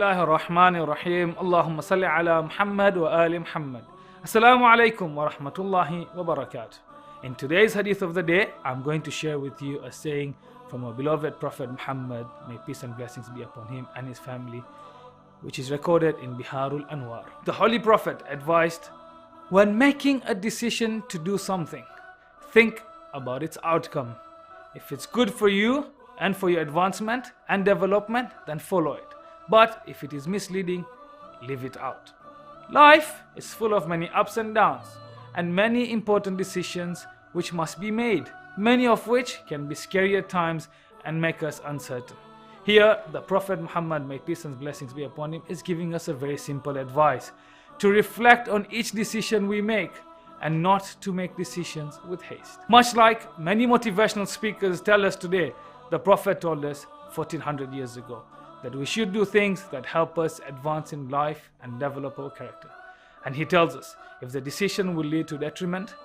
Bismillahir Rahmanir Rahim. Allahumma salli ala Muhammad wa Ali Muhammad. Assalamu alaikum wa rahmatullahi wa barakatuh. In today's hadith of the day, I'm going to share with you a saying from our beloved Prophet Muhammad, may peace and blessings be upon him and his family, which is recorded in Biharul Anwar. The Holy Prophet advised, when making a decision to do something, think about its outcome. If it's good for you and for your advancement and development, then follow it. But if it is misleading, leave it out. Life is full of many ups and downs and many important decisions which must be made, many of which can be scary at times and make us uncertain. Here, the Prophet Muhammad, may peace and blessings be upon him, is giving us a very simple advice: to reflect on each decision we make and not to make decisions with haste. Much like many motivational speakers tell us today, the Prophet told us 1400 years ago that we should do things that help us advance in life and develop our character. And he tells us, if the decision will lead to detriment,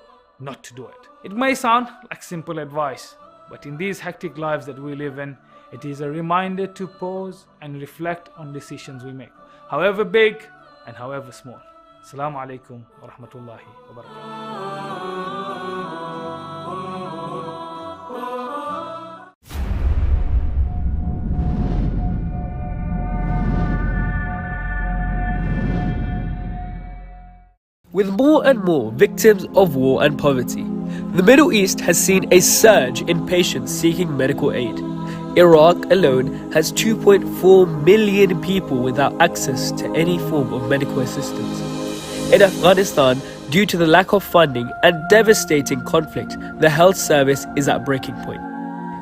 not to do it. It may sound like simple advice, but in these hectic lives that we live in, it is a reminder to pause and reflect on decisions we make, however big and however small. Assalamu alaikum wa rahmatullahi wa barakatuh. With more and more victims of war and poverty, the Middle East has seen a surge in patients seeking medical aid. Iraq alone has 2.4 million people without access to any form of medical assistance. In Afghanistan, due to the lack of funding and devastating conflict, the health service is at breaking point.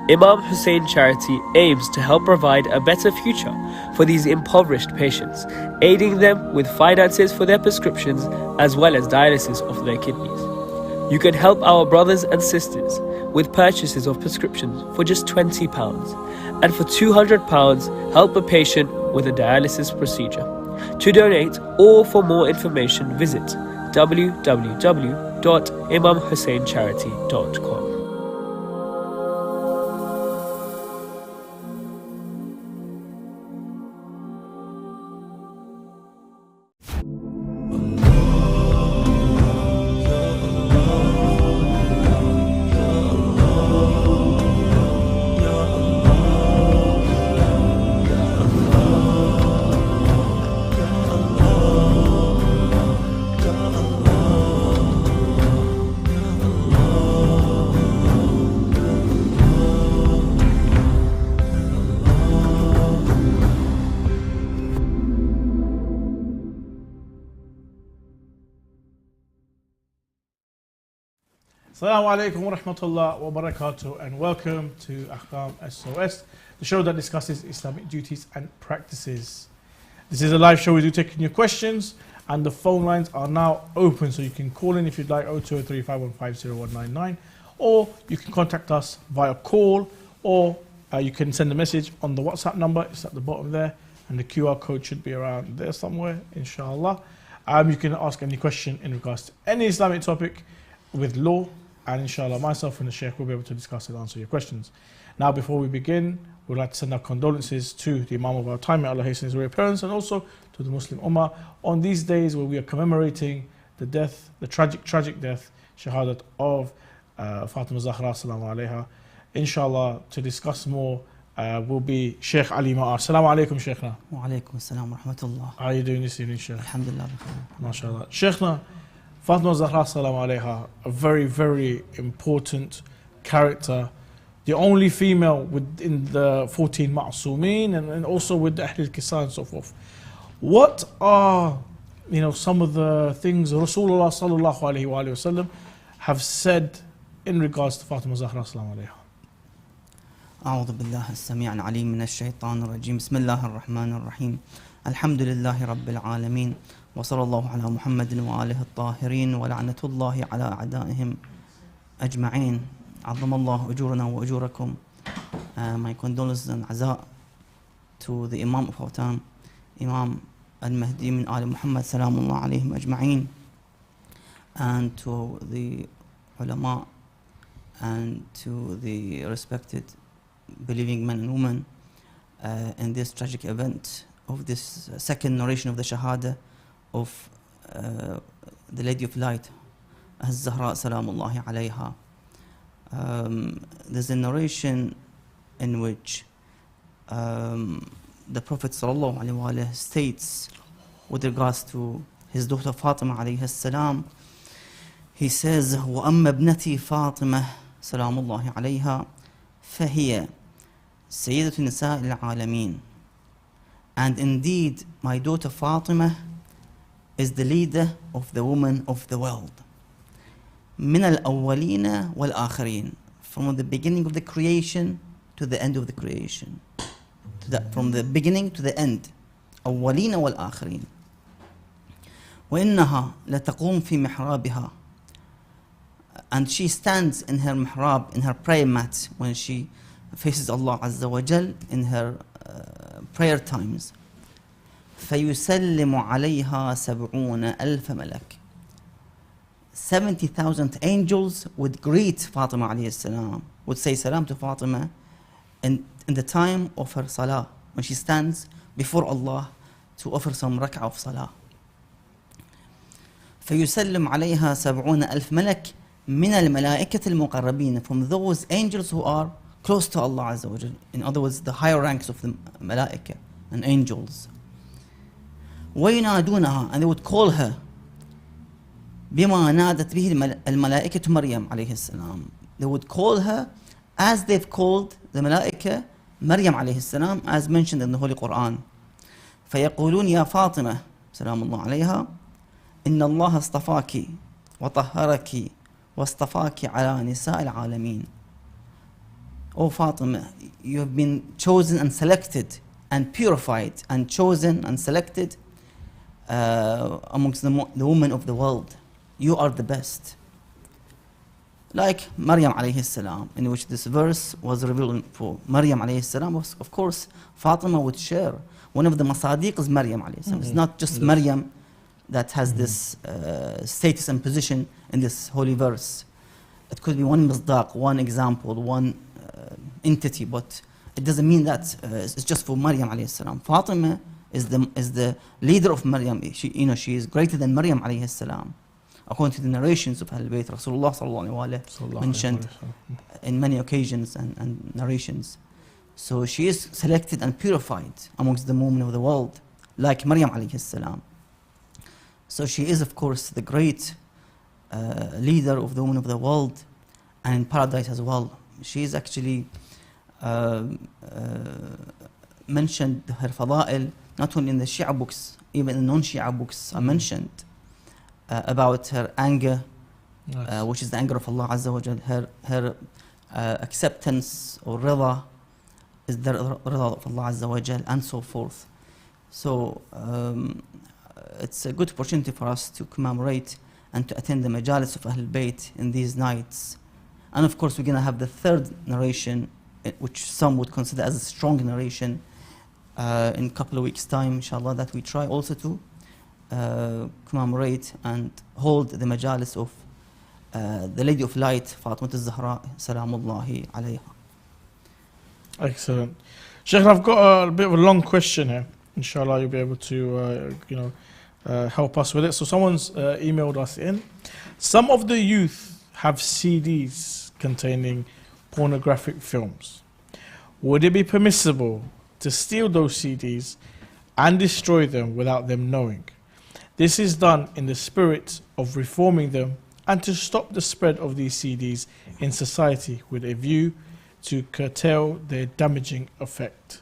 Imam Hussein Charity aims to help provide a better future for these impoverished patients, aiding them with finances for their prescriptions as well as dialysis of their kidneys. You can help our brothers and sisters with purchases of prescriptions for just £20, and for £200 help a patient with a dialysis procedure. To donate or for more information, visit www.imamhusseincharity.com. Assalamu alaikum wa rahmatullah wa barakatuh, and welcome to Ahkam SOS, the show that discusses Islamic duties and practices. This is a live show. We do take your questions, and the phone lines are now open, so you can call in if you'd like, 0203 515 0199, or you can contact us via call, or you can send a message on the WhatsApp number. It's at the bottom there, and the QR code should be around there somewhere, inshallah. You can ask any question in regards to any Islamic topic with law, and inshallah myself and the Sheikh will be able to discuss and answer your questions. Now, before we begin, we'd like to send our condolences to the Imam of our time, may Allah hasten his reappearance, and also to the Muslim Ummah on these days where we are commemorating the death, the tragic death, shahadat of Fatima Zahra salamu alayha. Inshallah, to discuss more will be Sheikh Ali Maash. Assalamu alaikum, Sheikhna. Wa alaikum assalam wa rahmatullah. How are you doing this evening, Sheikh? Alhamdulillah. MashaAllah. Sheikhna, Fatima Zahra salamu alayha, a very, very important character, the only female within the 14 Ma'asumeen, and also with the Ahl al-Qisa and so forth. What are, some of the things Rasulullah sallallahu alayhi wa sallam have said in regards to Fatima Zahra salamu alayha? أعوذ بالله السميع العليم من الشيطان الرجيم بسم الله الرحمن الرحيم الحمد لله رب العالمين وصلى الله على محمد وآله الطاهرين ولعنة الله على أعدائهم أجمعين عظم الله أجورنا وأجوركم. My condolences and aza to the Imam of our time, Imam al-Mahdi min Ali Muhammad salamullah alayhim ajma'in, and to the ulama and to the respected believing men and women in this tragic event this second narration of the Shahada of the Lady of Light, Az-Zahra Salamullahi alayha. There's a narration in which the Prophet sallallahu alaihi wasallam states with regards to his daughter Fatima alayhi salam, he says, وَأَمَّا ابْنَتِي فَاطِمَةِ سَلَامُ اللَّهِ عَلَيْهَا فَهِيَ سَيِّدَةُ نِسَاءِ الْعَالَمِينَ. And indeed, my daughter Fatima is the leader of the women of the world. مِنَ الْأَوَّلِينَ وَالْآخِرِينَ. From the beginning of the creation to the end of the creation. From the beginning to the end. أَوَّلِينَ وَالْآخِرِينَ. وَإِنَّهَا لَتَقُومُ فِي مِحْرَابِهَا. And she stands in her mihrab, in her prayer mat, when she faces Allah Azza wa Jal in her prayer times. فَيُسَلِّمُ عَلَيْهَا سَبْعُونَ أَلْفَ مَلَكٍ. 70,000 angels would greet Fatima alayhi salam, would say salam to Fatima in the time of her salah, when she stands before Allah to offer some rak'ah of salah. فَيُسَلِّمُ عَلَيْهَا سَبْعُونَ أَلْفَ مَلَكٍ مِنَ الْمَلَائِكَةِ الْمُقَرَّبِينَ. From those angels who are close to Allah Azza wa Jal. In other words, the higher ranks of the malaika and angels. وَيُنَادُونَهَا. And they would call her بِمَا نَادَتْ بِهِ الْمَلَائِكَةُ مَرْيَمَ عليه السلام. They would call her as they've called the malaika Maryam عليه السلام, as mentioned in the Holy Quran. فَيَقُولُونَ يَا فَاطِمَةَ سَلَامُ اللَّهِ عَلَيْهَا إِنَّ اللَّهَ اصْطَفَاكِ وَطَهَّرَكِ وَاصْطَفَاكِ عَلَى نِسَاءِ الْعَالَمِينَ. O Fatima, you have been chosen and selected and purified and chosen and selected amongst the women of the world. You are the best. Like Maryam alayhi salam, in which this verse was revealed for Maryam alayhi salam. Of course, Fatima would share. One of the masadiq is Maryam alayhi salam. It's not just Maryam that has this status and position in this holy verse. It could be one misdaq, one example, one entity, but it doesn't mean that it's just for Maryam alayhi salam. Fatima is the leader of Maryam. She is greater than Maryam alayhi salam, according to the narrations of Ahlul Bayt. Rasulullah sallallahu alaihi wasallam mentioned in many occasions and narrations. So she is selected and purified amongst the women of the world, like Maryam alayhi salam. So she is, of course, the great leader of the women of the world, and in paradise as well. She is actually mentioned, her fada'il, not only in the Shia books, even in non-Shia books are mentioned about her anger, which is the anger of Allah Azza wa Jal. Her acceptance or rida is the rida of Allah Azza wa Jal, and so forth. So it's a good opportunity for us to commemorate and to attend the majalis of Ahlul Bayt in these nights. And of course, we're going to have the third narration, which some would consider as a strong narration, in a couple of weeks' time, inshallah, that we try also to commemorate and hold the majalis of the Lady of Light, Fatima al-Zahra, Salamullahi alayha. Excellent. Sheikh, I've got a bit of a long question here. Inshallah, you'll be able to help us with it. So someone's emailed us in. Some of the youth have CDs containing pornographic films. Would it be permissible to steal those CDs and destroy them without them knowing? This is done in the spirit of reforming them and to stop the spread of these CDs in society with a view to curtail their damaging effect.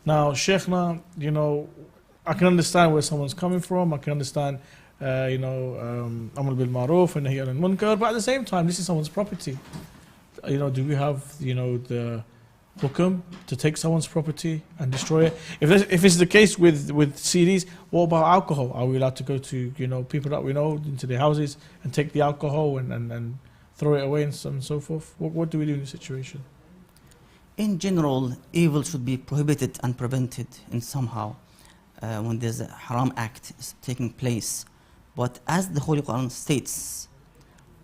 Now, Sheikhna, I can understand where someone's coming from. I can understand, Amr bil Maruf and Nahy anil Munkar, but at the same time, this is someone's property. Do we have, the hukum to take someone's property and destroy it? If it's the case with CDs, what about alcohol? Are we allowed to go to, people that we know into their houses and take the alcohol and throw it away and so on and so forth? What do we do in this situation? In general, evil should be prohibited and prevented in somehow when there's a haram act taking place. But as the Holy Quran states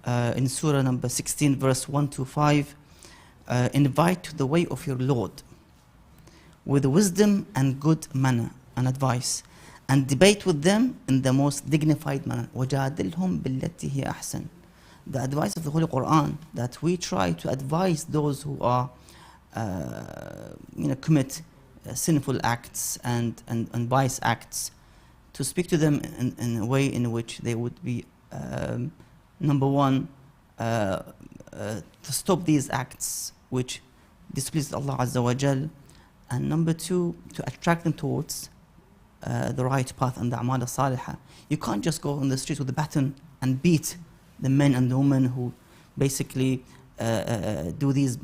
in Surah number 16, verse 1 to 5, invite to the way of your Lord with wisdom and good manner, and advice, and debate with them in the most dignified manner. وَجَادِلْهُمْ بِالَّتِي هِيَ أَحْسَنُ. The advice of the Holy Quran, that we try to advise those who are, commit sinful acts and bias acts, to speak to them in a way in which they would be, number one, to stop these acts which displease Allah Azza wa Jal, and number two, to attract them towards the right path and the a'mal al-salihah. You can't just go on the streets with a baton and beat the men and the women who basically do these,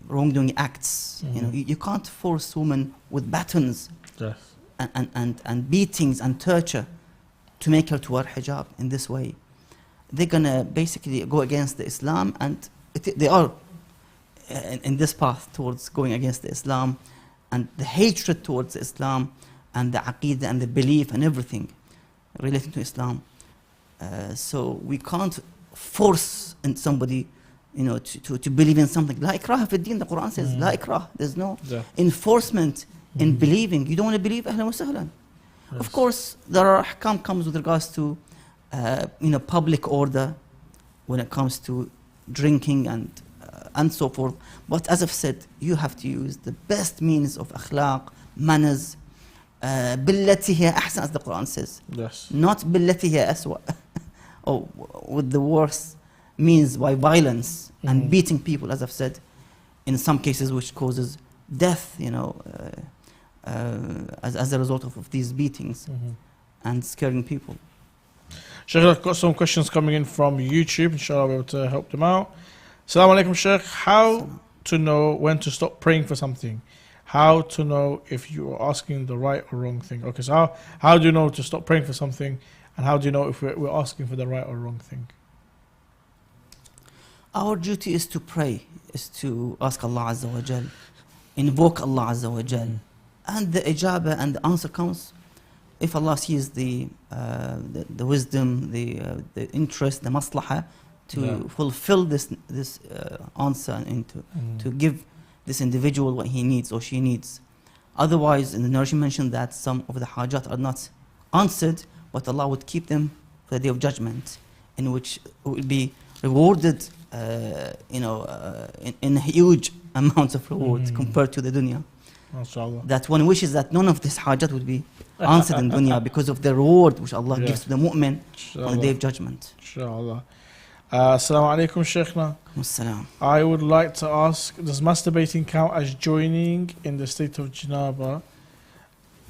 wrongdoing acts. You can't force women with batons. Yes. And beatings and torture to make her to wear hijab in this way. They're gonna basically go against the Islam, and they are in this path towards going against the Islam, and the hatred towards Islam and the aqeedah and the belief and everything relating to Islam. So we can't force somebody, to believe in something. La ikrah fi din, the Quran says, la ikrah. There's no enforcement in believing. You don't want to believe, ahlan wa sahlan. Yes. Of course, there are ahkam comes with regards to, public order, when it comes to drinking and so forth. But as I've said, you have to use the best means of akhlaq, manners, billati hiya ahsan, as the Quran says. Yes. Not billati hiya aswa, or with the worst means, by violence and beating people, as I've said, in some cases which causes death, as a result of these beatings and scaring people. Sheikh, I've got some questions coming in from YouTube. Inshallah, I'll be able to help them out. Assalamu alaikum, Sheikh. How to know when to stop praying for something? How to know if you are asking the right or wrong thing? Okay, so how do you know to stop praying for something? And how do you know if we're asking for the right or wrong thing? Our duty is to pray, is to ask Allah Azza wa Jal, invoke Allah Azza wa Jal. And the ijabah and the answer comes if Allah sees the wisdom, the interest, the maslahah to fulfill this answer and to give this individual what he needs or she needs. Otherwise, in the narration mentioned that some of the hajat are not answered, but Allah would keep them for the day of judgment, in which it will be rewarded, in huge amounts of reward compared to the dunya. That one wishes that none of this hajat would be answered in dunya because of the reward which Allah gives to the mu'min on the day of judgment. Inshallah. Assalamu alaikum, Sheikhna. Assalam. I would like to ask, does masturbating count as joining in the state of janaba?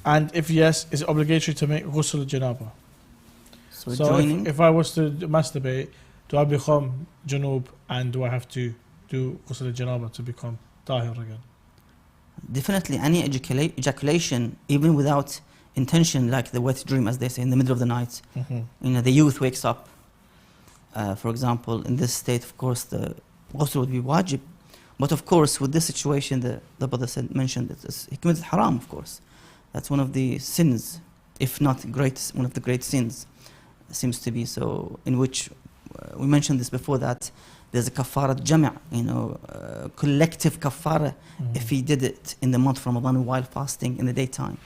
And if yes, is it obligatory to make ghusl janaba? So joining, if I was to masturbate, do I become junub, and do I have to do ghusl janaba to become tahir again? definitely any ejaculation, even without intention, like the wet dream, as they say, in the middle of the night. The youth wakes up. For example, in this state, of course, the ghusl would be wajib. But of course, with this situation, the brother mentioned that he committed haram, of course. That's one of the sins, if not one of the great sins, seems to be. So, in which we mentioned this before, that there's a kafarat jami', collective kafara, if he did it in the month of Ramadan while fasting in the daytime.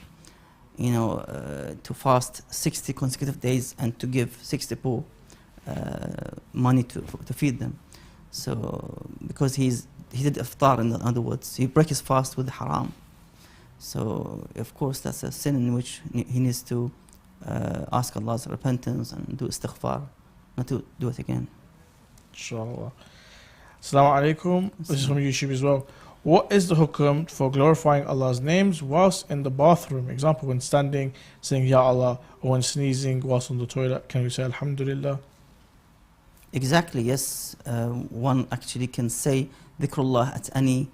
To fast 60 consecutive days and to give 60 poor money to feed them. So, because he did iftar, in other words, he broke his fast with haram. So, of course, that's a sin in which he needs to ask Allah's repentance and do istighfar, not to do it again. Inshallah. Assalamu alaikum. This is from YouTube as well. What is the hukum for glorifying Allah's names whilst in the bathroom? Example, when standing, saying Ya Allah, or when sneezing whilst on the toilet, can we say Alhamdulillah? Exactly, yes. One actually can say dhikrullah at any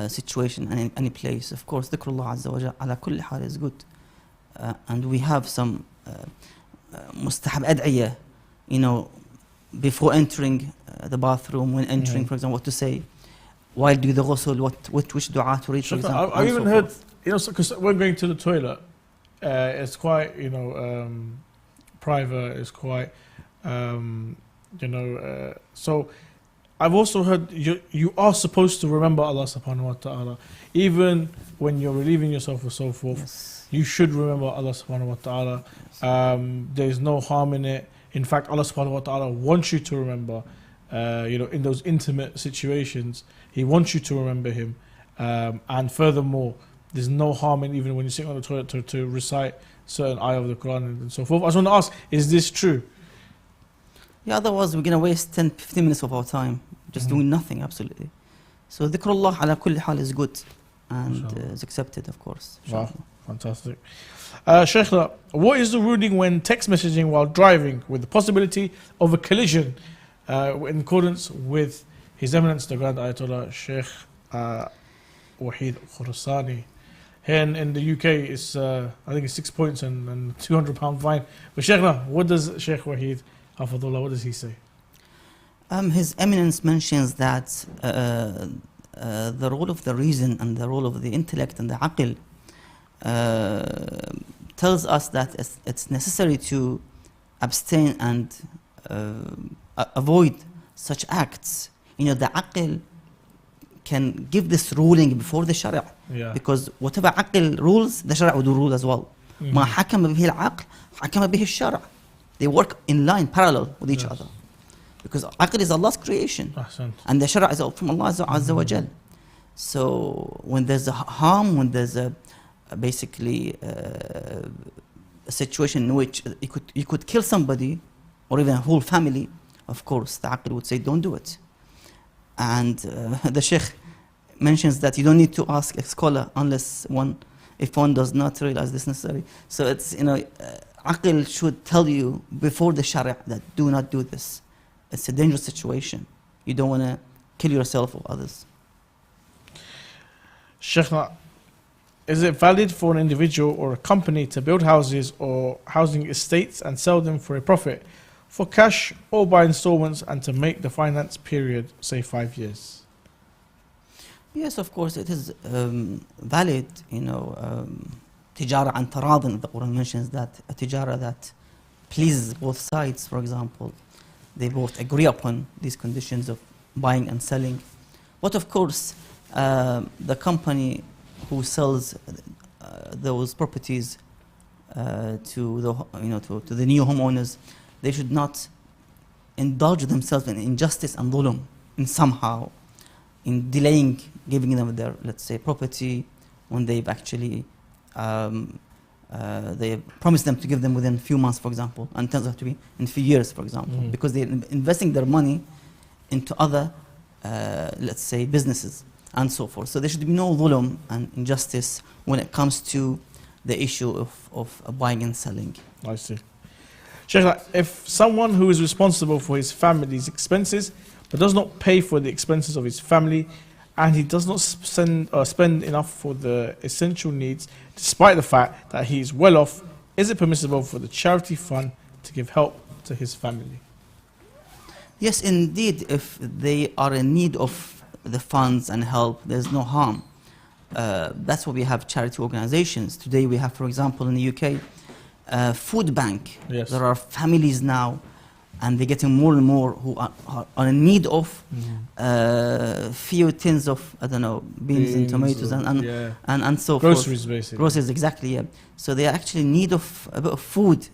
situation and in any place. Of course, dhikrullah azza wa jalla ala kulli hal is good. And we have some mustahab ad'iyah, before entering the bathroom, when entering, for example, what to say, while do the ghusl, which dua to read, for example. I've even heard, because when going to the toilet, it's quite, private, it's quite, so I've also heard you are supposed to remember Allah subhanahu wa ta'ala. Even when you're relieving yourself or so forth, Yes. you should remember Allah subhanahu wa ta'ala. There's no harm in it. In fact, Allah subhanahu wa ta'ala wants you to remember, in those intimate situations, He wants you to remember Him. And furthermore, there's no harm in even when you're sitting on the toilet to recite certain ayah of the Quran and so forth. I just want to ask, is this true? Yeah, otherwise we're going to waste 10, 15 minutes of our time just doing nothing, absolutely. So dhikrullah ala kulli hal is good and is accepted, of course. Wow, fantastic. Sheikh, what is the ruling when text messaging while driving with the possibility of a collision in accordance with His Eminence the Grand Ayatollah Sheikh Wahid Khurasani? Here in the UK, it's I think it's 6 points and £200 fine. But Sheikh, what does Sheikh Wahid Hafadullah, what does he say? His Eminence mentions that the role of the reason and the role of the intellect and the aql tells us that it's necessary to abstain and avoid such acts. The aql can give this ruling before the sharia, because whatever aql rules, the sharia would rule as well. ما حكم به العقل حكم به الشرع. They work in line, parallel with each other. Because aql is Allah's creation. And the shara is from Allah Azza wa Jal. So when there's a harm, when there's basically a situation in which you could kill somebody or even a whole family, of course the aql would say don't do it. And the Sheikh mentions that you don't need to ask a scholar if one does not realize this necessary. So it's, aql should tell you before the sharia that do not do this. It's a dangerous situation. You don't want to kill yourself or others. Sheikh, is it valid for an individual or a company to build houses or housing estates and sell them for a profit, for cash or by installments, and to make the finance period, say, 5 years? Yes, of course, it is valid. Tijara an taradin, the Quran mentions that a tijara that pleases both sides, for example, they both agree upon these conditions of buying and selling. But of course, the company who sells those properties to the new homeowners, they should not indulge themselves in injustice and dhulm in somehow, in delaying giving them their, let's say, property when they've actually they promised them to give them within a few months, for example, and it turns out to be in a few years, for example, because they're investing their money into other, let's say, businesses and so forth. So there should be no dhulm and injustice when it comes to the issue of buying and selling. I see. Sheikh, if someone who is responsible for his family's expenses but does not pay for the expenses of his family, and he does not spend enough for the essential needs, despite the fact that he is well off, is it permissible for the charity fund to give help to his family? Yes, indeed, if they are in need of the funds and help, there's no harm. That's why we have charity organizations. Today we have, for example, in the UK, food bank. Yes. There are families now, and they're getting more and more who are in need of few tins of, beans and tomatoes and so forth. Groceries, basically. Groceries, exactly, yeah. So they are actually in need of a bit of food,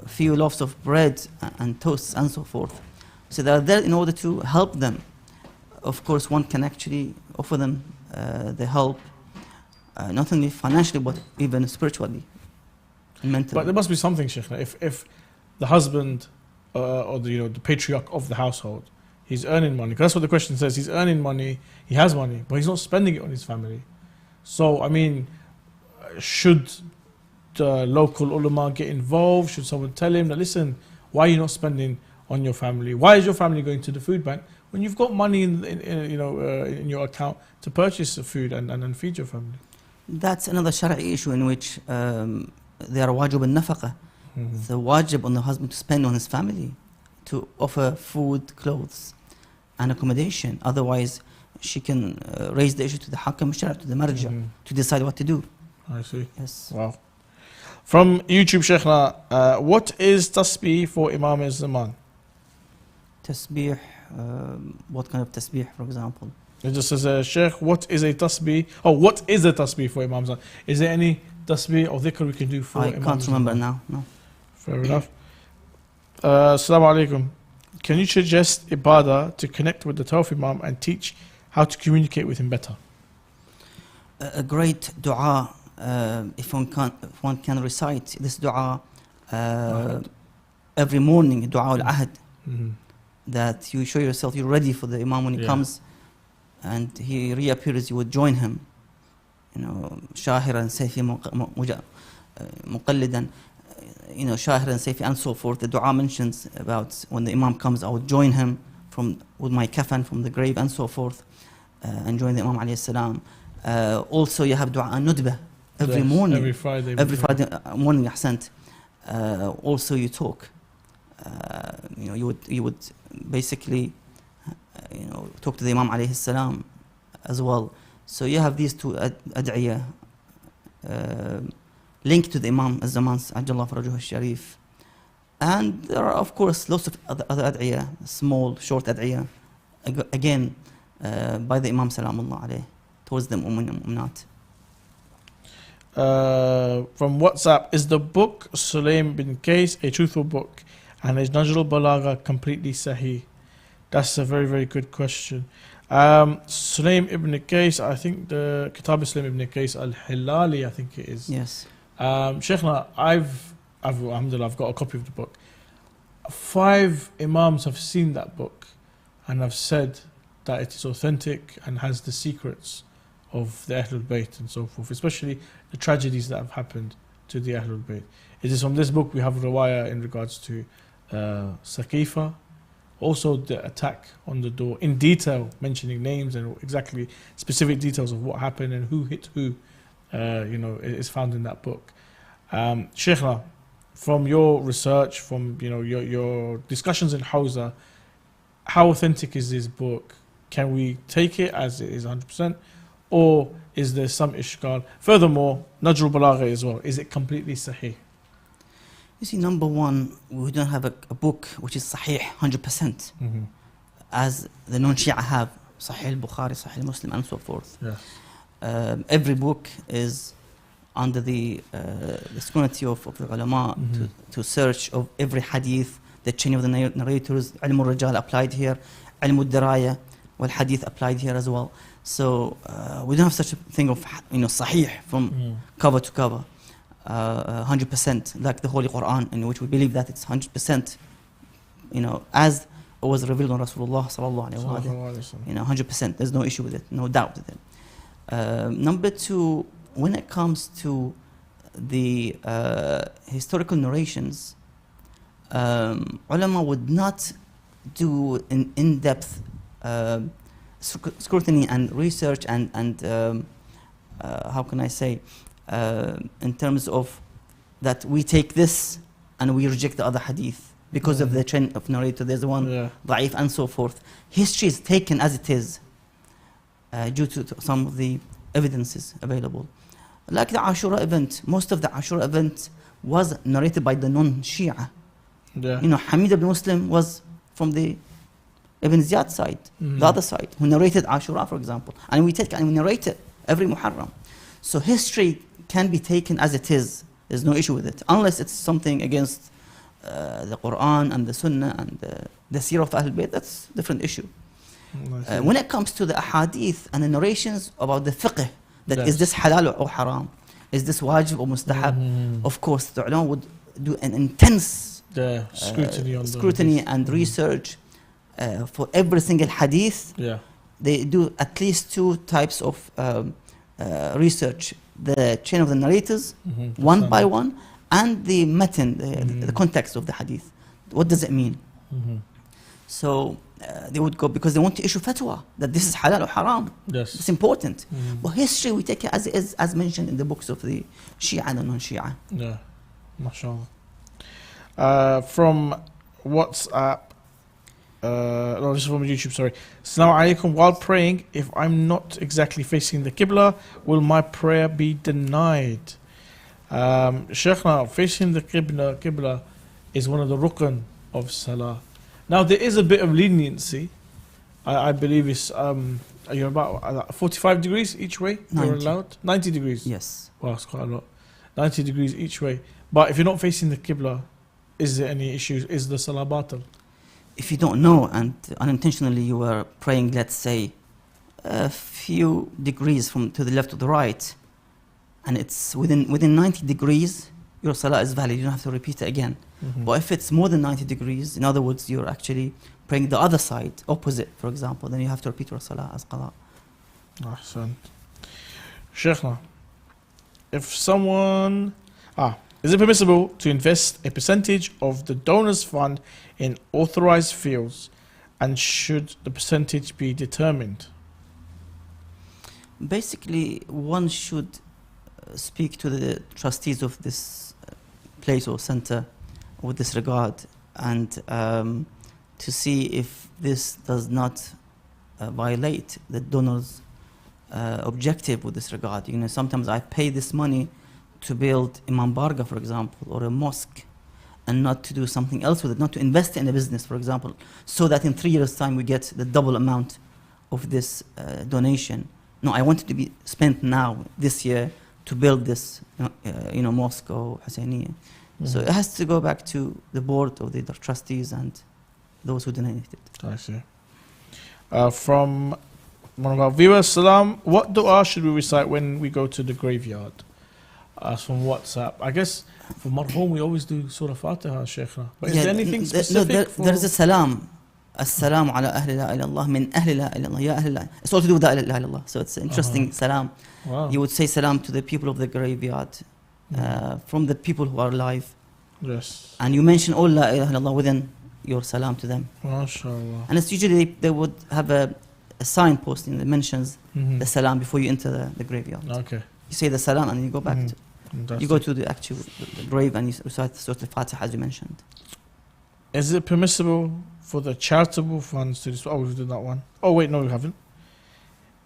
few loaves of bread and toasts and so forth. So they are there in order to help them. Of course, one can actually offer them the help, not only financially, but even spiritually and mentally. But there must be something, Sheikh. If the husband or the patriarch of the household, he's earning money, because that's what the question says. He's earning money, he has money, but he's not spending it on his family. So, I mean, should the local ulama get involved? Should someone tell him that, listen, why are you not spending on your family? Why is your family going to the food bank when you've got money in your account to purchase the food and feed your family? That's another shari'i issue in which they are wajib al-nafaqa. The wajib on the husband to spend on his family, to offer food, clothes and accommodation. Otherwise, she can raise the issue to the Ahkam SOS, to the marja, to decide what to do. I see. Yes. Wow. From YouTube, Sheikhna, what is tasbih for Imam Zaman? Tasbih, what kind of tasbih, for example? It just says, Sheikh, what is a tasbih? Oh, what is a tasbih for Imam Zan? Is there any tasbih or dhikr we can do for Imam Zan? I can't remember now, no. Fair enough. Assalamu alaikum. Can you suggest ibadah to connect with the 12th Imam and teach how to communicate with him better? A great dua, if one can recite this dua every morning, dua al-ahd, that you show yourself you're ready for the Imam when he comes and he reappears, you would join him. You know, shahiran, sayfi, muqallidan, you know, shahiran, sayfi, and so forth. The dua mentions about when the Imam comes, I would join him with my kafan from the grave and so forth, and join the Imam alayhi salam. Also, you have dua an-nudbah every morning. Every Friday morning, ahsant. Also, you talk. You know, you would basically, you know, talk to the Imam alayhi salam as well. So you have these two ad'iyah linked to the Imam az-Zaman, Ajjallahu farajuhu al-Sharif. And there are, of course, lots of other ad'iyah, small, short ad'iyah, again, by the Imam salamullah alayh, towards the mu'min and mu'minat. From WhatsApp, is the book Sulaim bin Qais a truthful book? And is Najrul Balagha completely sahih? That's a very, very good question. Sulaim ibn Qais, I think the Kitab Sulaim ibn Qais al-Hilali, I think it is. Yes. Shaykhna, alhamdulillah, I've got a copy of the book. 5 Imams have seen that book and have said that it is authentic and has the secrets of the Ahlul Bayt and so forth, especially the tragedies that have happened to the Ahlul Bayt. It is from this book we have riwayah in regards to Saqifa, also the attack on the door in detail, mentioning names and exactly specific details of what happened and who hit who, you know, is found in that book. Shaykhna, from your research, from, you know, your discussions in Hawza, how authentic is this book? Can we take it as it is 100%, or is there some ishkal? Furthermore, Najrul Balagha as well, is it completely sahih? You see, number one, we don't have a book which is sahih 100%, as the non-Shia have, Sahih al-Bukhari, Sahih al-Muslim, and so forth. Yes. Every book is under the scrutiny of the ulama to search of every hadith, the chain of the narrators, ilm al-rijal applied here, ilm al-diraya, wal hadith applied here as well. So we don't have such a thing of, you know, sahih from cover to cover, 100%, like the Holy Quran, in which we believe that it's 100%, you know, as it was revealed on Rasulullah sallallahu alaihi wasallam. You know, 100%. There's no issue with it, no doubt with it. Number two, when it comes to the historical narrations, ulama would not do an in-depth scrutiny and research and how can I say, in terms of that we take this and we reject the other hadith because of the trend of narrator. There's one da'if and so forth. History is taken as it is due to some of the evidences available. Like the Ashura event, most of the Ashura event was narrated by the non-Shia. You know, Hamid ibn Muslim was from the Ibn Ziyad side, the other side, who narrated Ashura, for example. And we take and we narrate it every Muharram. So history can be taken as it is. There's no issue with it, unless it's something against the Quran and the Sunnah and the Seerah of Ahlul Bayt. That's a different issue. When it comes to the ahadith and the narrations about the fiqh, that is this halal or haram, is this wajib or mustahab, of course the ulama would do an intense scrutiny and research for every single hadith. They do at least 2 types of research: the chain of the narrators, one by one, and the matan, the context of the hadith. What does it mean? So they would go, because they want to issue fatwa that this is halal or haram. It's important. But history, we take it as it is, as mentioned in the books of the Shia and the non-Shia. MashaAllah. From WhatsApp, no, this is from YouTube, sorry. Assalamu alaikum. While praying, if I'm not exactly facing the Qibla, will my prayer be denied? Shaykhna, facing the Qibla is one of the rukn of Salah. Now there is a bit of leniency. I believe it's you're about 45 degrees each way. 90. You're allowed 90 degrees. Yes. Wow, it's quite a lot. 90 degrees each way. But if you're not facing the Qibla, is there any issues? Is the salah batil? If you don't know and unintentionally you were praying, let's say, a few degrees to the left or the right, and it's within 90 degrees, your salah is valid. You don't have to repeat it again. But if it's more than 90 degrees, in other words, you're actually praying the other side, opposite, for example, then you have to repeat your salah as qada. Ahsan. Sheikhna, if someone... is it permissible to invest a percentage of the donor's fund in authorized fields, and should the percentage be determined? Basically, one should speak to the trustees of this place or center with this regard, and to see if this does not violate the donor's objective with this regard. You know, sometimes I pay this money to build Imam Barga, for example, or a mosque, and not to do something else with it, not to invest in a business, for example, so that in 3 years' time we get the double amount of this donation. No, I want it to be spent now, this year, to build this, mosque or Husseiniya. So it has to go back to the board of the trustees and those who donated it. I see. From one of our viewers, Salam, what dua should we recite when we go to the graveyard? From WhatsApp. I guess for marhum we always do Surah Fatiha, Sheikhna. But is there anything specific? There is a salam. Assalamu ala ahli la ilaha illallah min ahli la ilaha illallah ya ahli la. It's all to do with la ilaha illallah. So it's an interesting salam. Wow. You would say salam to the people of the graveyard, from the people who are alive. Yes. And you mention all la ilaha illallah within your salam to them. MashaAllah. And it's usually they would have a signpost that mentions the salam before you enter the graveyard. Okay. You say the salam and you go back to you go to the actual grave and you recite Surah Al-Fatiha as you mentioned. Is it permissible for the charitable funds to dispose? Oh, we did that one. Oh wait, no, we haven't.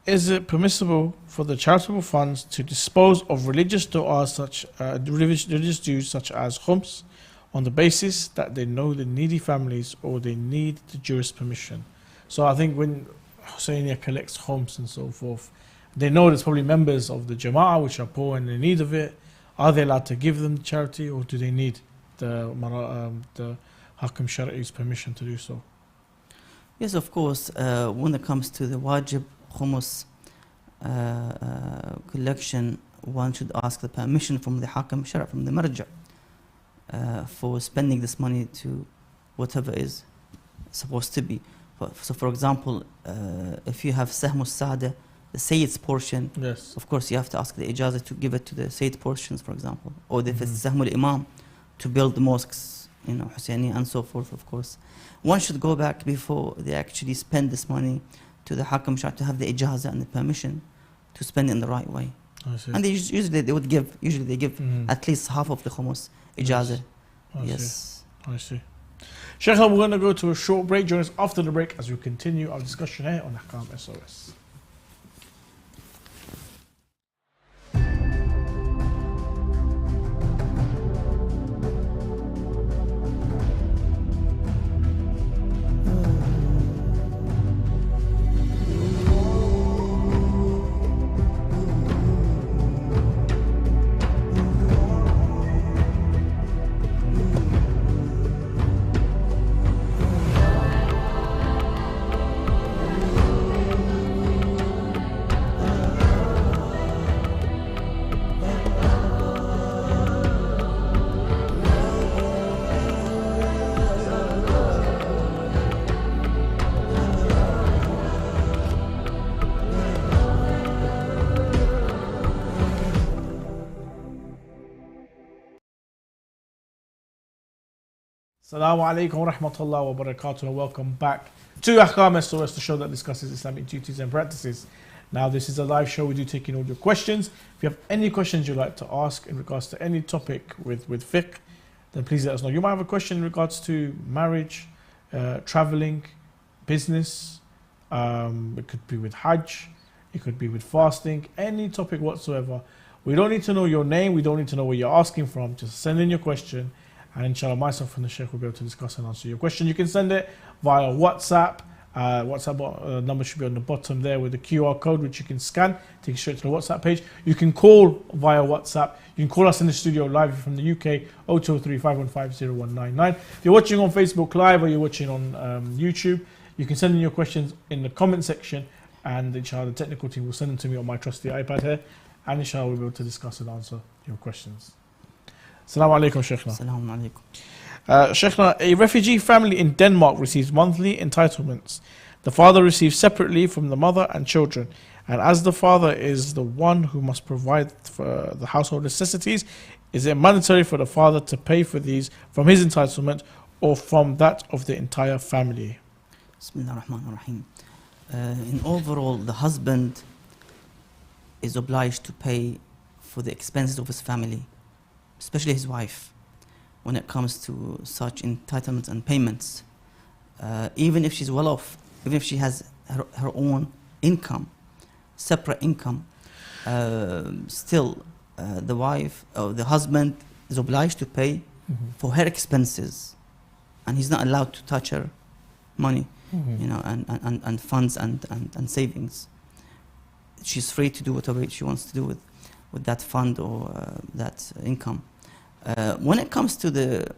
Is it permissible for the charitable funds to dispose of religious du'as religious dues such as khums, on the basis that they know the needy families or they need the jurist's permission? So I think when Husseiniya collects khums and so forth, they know there's probably members of the Jama'ah which are poor and in need of it. Are they allowed to give them charity, or do they need the Ahkam Shari's permission to do so? Yes, of course. When it comes to the wajib khumus collection, one should ask the permission from the Ahkam Shari, from the marja, for spending this money to whatever is supposed to be. So, for example, if you have Sahmus Sada, the Sayyid's portion, yes, of course you have to ask the ijazah to give it to the Sayyid portions, for example. Or if it's Sahmul Imam, to build the mosques, Husseini and so forth, of course. One should go back before they actually spend this money to the Ahkam Shari to have the ijazah and the permission to spend it in the right way. And usually they give at least half of the khumus ijazah. Yes. I see. Sheikh, we're going to go to a short break. Join us after the break as we continue our discussion here on Ahkam SOS. Assalamu alaikum wa rahmatullahi wa barakatuh, and welcome back to Ahkam SOS, the show that discusses Islamic duties and practices. Now, this is a live show. We do take in all your questions. If you have any questions you'd like to ask in regards to any topic with fiqh, then please let us know. You might have a question in regards to marriage, traveling, business. It could be with Hajj. It could be with fasting. Any topic whatsoever. We don't need to know your name. We don't need to know where you're asking from. Just send in your question, and inshallah myself and the Sheikh will be able to discuss and answer your question. You can send it via WhatsApp. WhatsApp number should be on the bottom there with the QR code, which you can scan, take you straight to the WhatsApp page. You can call via WhatsApp. You can call us in the studio live from the UK, 0203 515 0199. If you're watching on Facebook Live or you're watching on YouTube, you can send in your questions in the comment section, and inshallah the technical team will send them to me on my trusty iPad here, and inshallah we'll be able to discuss and answer your questions. Assalamu alaikum, Sheikhna. Assalamu alaikum. Sheikhna, a refugee family in Denmark receives monthly entitlements. The father receives separately from the mother and children, and as the father is the one who must provide for the household necessities, is it mandatory for the father to pay for these from his entitlement or from that of the entire family? Bismillah ar-Rahman ar-Rahim. In overall, the husband is obliged to pay for the expenses of his family, especially his wife, when it comes to such entitlements and payments. Even if she's well off, even if she has her own income, separate income, still the wife or the husband is obliged to pay for her expenses, and he's not allowed to touch her money, you know, and funds and savings. She's free to do whatever she wants to do with that fund or that income. When it comes to the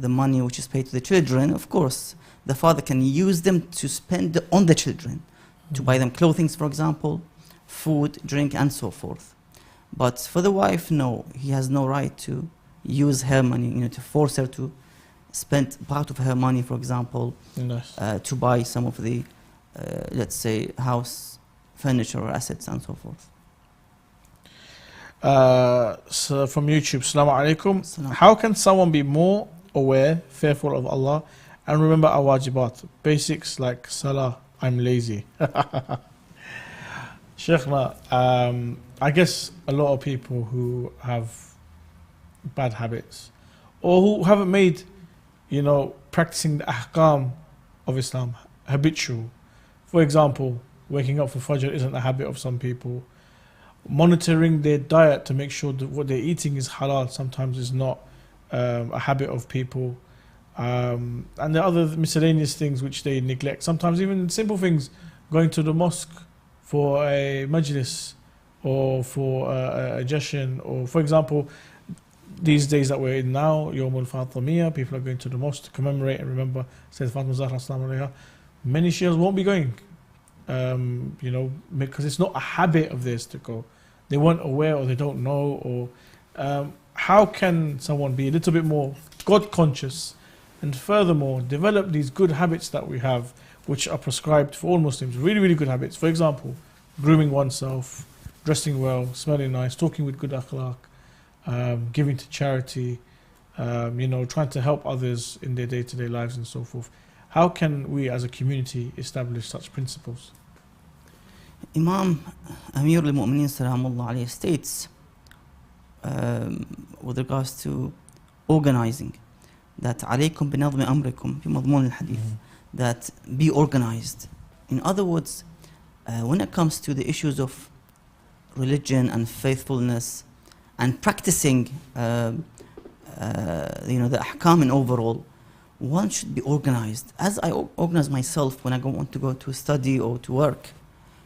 money which is paid to the children, of course, the father can use them to spend on the children, to buy them clothing, for example, food, drink, and so forth. But for the wife, no, he has no right to use her money, you know, to force her to spend part of her money, for example, to buy some of the, let's say, house furniture or assets and so forth. So from YouTube, Assalamu alaikum. How can someone be more aware, fearful of Allah, and remember our wajibat? Basics like salah, I'm lazy. Sheikhna, I guess a lot of people who have bad habits or who haven't made, you know, practicing the ahkam of Islam habitual. For example, waking up for Fajr isn't a habit of some people. Monitoring their diet to make sure that what they're eating is halal sometimes is not a habit of people. And there are other miscellaneous things which they neglect. Sometimes even simple things, going to the mosque for a majlis or for a jashan, or for example, these days that we're in now, Yawm al-Fatimiyya, people are going to the mosque to commemorate and remember Sayyid Fatima Zahra Assalamu Alaiha. Many Shias won't be going, you know, because it's not a habit of theirs to go. They weren't aware or they don't know, or how can someone be a little bit more God conscious and furthermore develop these good habits that we have which are prescribed for all Muslims, really, really good habits. For example, grooming oneself, dressing well, smelling nice, talking with good akhlaq, giving to charity, you know, trying to help others in their day-to-day lives and so forth. How can we as a community establish such principles? Imam Amir al-Mu'mineen Salamullah alayhi states with regards to organizing that عليكم بنظم أمركم في مضمون الحديث, that be organized. In other words, when it comes to the issues of religion and faithfulness and practicing you know, the ahkam in overall, one should be organized. As I organize myself when I want to go to study or to work,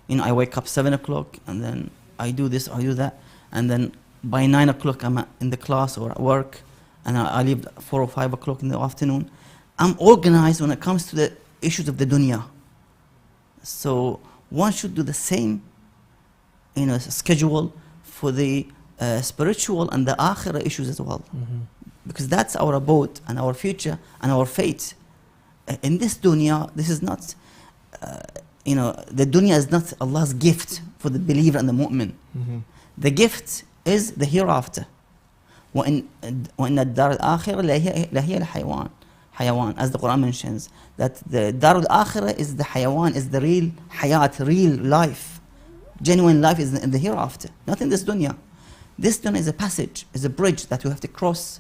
you know, I wake up 7 o'clock and then I do this, I do that, and then by 9 o'clock I'm in the class or at work, and I leave 4 or 5 o'clock in the afternoon. I'm organized when it comes to the issues of the dunya. So one should do the same, you know, schedule for the spiritual and the akhirah issues as well. Because that's our abode and our future and our fate. In this dunya, this is not, you know, the dunya is not Allah's gift for the believer and the mu'min. The gift is the hereafter. وَإِنَّ الدَّارَ الْآخِرَةَ لَهِيَ الْحَيَوَانِ Hayawan, as the Quran mentions, that the Darul Akhirah is the Hayawan, is the real Hayat, real life. Genuine life is in the hereafter, not in this dunya. This dunya is a passage, is a bridge that you have to cross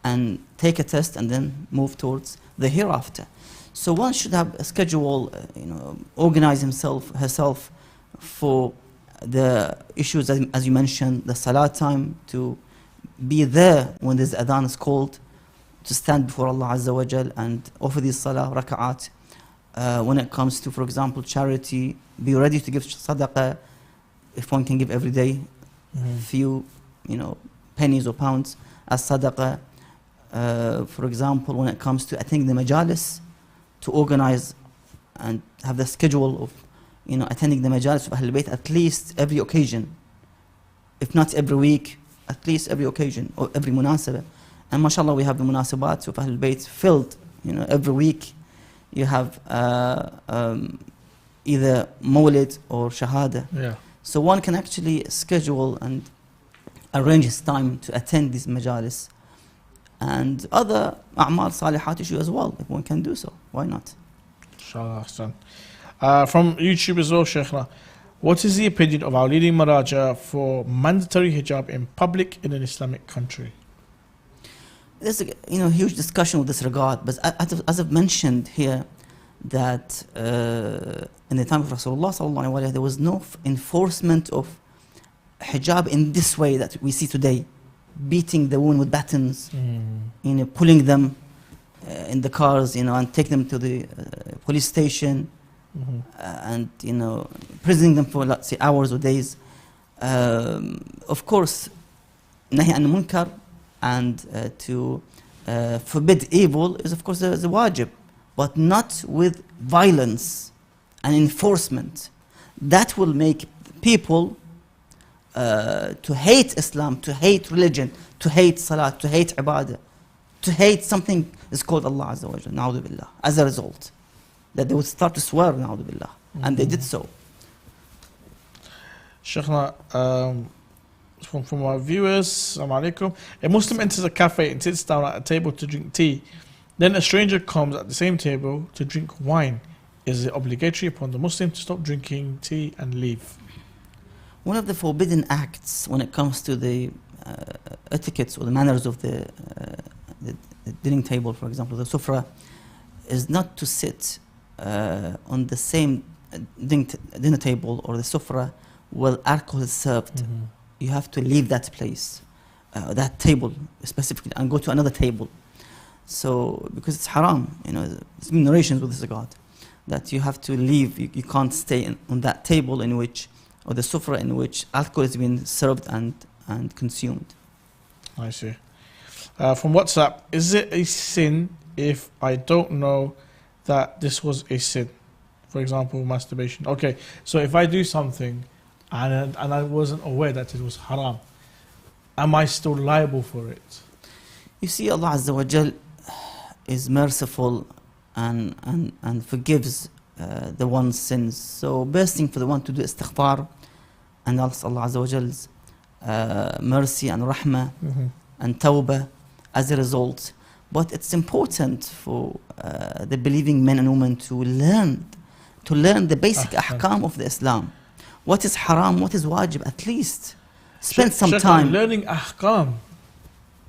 and take a test and then move towards the hereafter. So one should have a schedule, you know, organize himself, herself for the issues as you mentioned, the salah time, to be there when this adhan is called, to stand before Allah Azza wa Jal and offer these salah raka'at. When it comes to, for example, charity, be ready to give sadaqah if one can give every day, few, pennies or pounds as sadaqah. For example, when it comes to attending the majalis, to organize and have the schedule of, attending the majalis of Ahlul Bayt at least every occasion, if not every week, at least every occasion or every munasabah. And mashallah, we have the munasabat of Ahlul Bayt filled, every week. You have either mawlid or shahada. Yeah. So one can actually schedule and arrange his time to attend these majalis and other a'mal salihat issue as well, if one can do so. Why not? Inshallah, son. From YouTube as well, Sheikhna, what is the opinion of our leading maraja for mandatory hijab in public in an Islamic country? There's a huge discussion with this regard, but as I've mentioned here, that in the time of Rasulullah sallallahu alaihi wasallam, there was no enforcement of hijab in this way that we see today, beating the women with batons, pulling them in the cars, and take them to the police station, and imprisoning them for, let's say, hours or days. Of course, nahi an munkar, and to forbid evil is, of course, a wajib, but not with violence and enforcement. That will make people to hate Islam, to hate religion, to hate salah, to hate ibadah, to hate something is called Allah Azza wa Jalla, na'udhu billah, as a result. That they would start to swear, na'udhu billah, and they did so. Sheikhna, from our viewers, assalamu alaikum. A Muslim enters a cafe and sits down at a table to drink tea. Then a stranger comes at the same table to drink wine. Is it obligatory upon the Muslim to stop drinking tea and leave? One of the forbidden acts when it comes to the etiquettes or the manners of the dining table, for example, the sufra, is not to sit on the same dinner table or the sufra while alcohol is served. You have to leave that place, that table specifically, and go to another table. So, because it's haram, there's been narrations with this regard, that you have to leave, you can't stay on that table in which, or the sufra in which alcohol is being served and consumed. I see. From WhatsApp, is it a sin if I don't know that this was a sin? For example, masturbation. Okay, so if I do something and I wasn't aware that it was haram, am I still liable for it? You see, Allah Azza wa Jal is merciful and forgives the one's sins. So best thing for the one to do istighfar and ask Allah Azza wa Jal's mercy and rahmah and tawbah as a result. But it's important for the believing men and women to learn the basic ahkam of the Islam. What is haram, what is wajib, at least spend some time. Learning ahkam,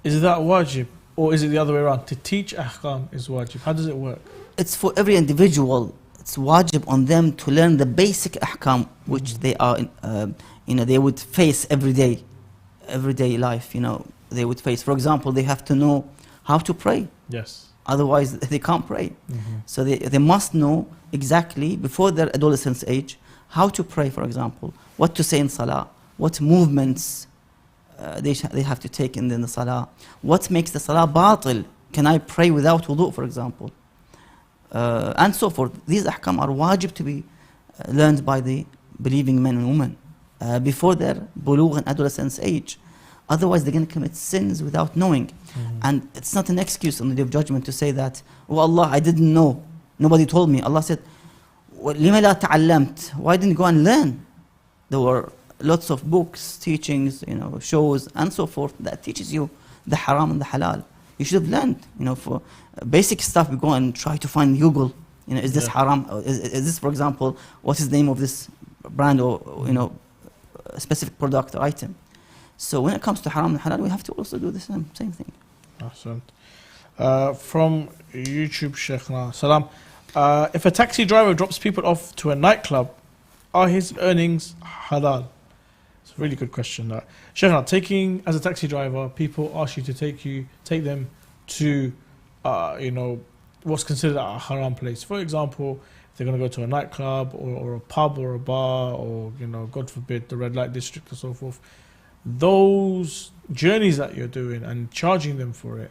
is that wajib? Or is it the other way around? To teach ahkam is wajib. How does it work? It's for every individual. It's wajib on them to learn the basic ahkam which they are, they would face everyday life. They would face. For example, they have to know how to pray. Yes. Otherwise, they can't pray. So they must know exactly before their adolescence age how to pray. For example, what to say in salah, what movements they have to take in the salah, what makes the salah batil. Can I pray without wudu, for example? And so forth. These ahkam are wajib to be learned by the believing men and women before their bulugh and adolescence age. Otherwise, they're going to commit sins without knowing. And it's not an excuse on the Day of Judgment to say that, oh Allah, I didn't know. Nobody told me. Allah said, لِمَ لَا تَعَلَّمْتَ? Why didn't you go and learn? There were lots of books, teachings, shows, and so forth that teaches you the haram and the halal. You should have learned, for basic stuff. We go and try to find Google, is this haram? Is this, for example, what is the name of this brand or, a specific product or item? So when it comes to haram and halal, we have to also do the same thing. Awesome. From YouTube, Sheikhna, salam. If a taxi driver drops people off to a nightclub, are his earnings halal? It's a really good question. Sheikhna, as a taxi driver, people ask you to take them to, what's considered a haram place. For example, if they're going to go to a nightclub or a pub or a bar or, God forbid, the red light district or so forth, those journeys that you're doing and charging them for it,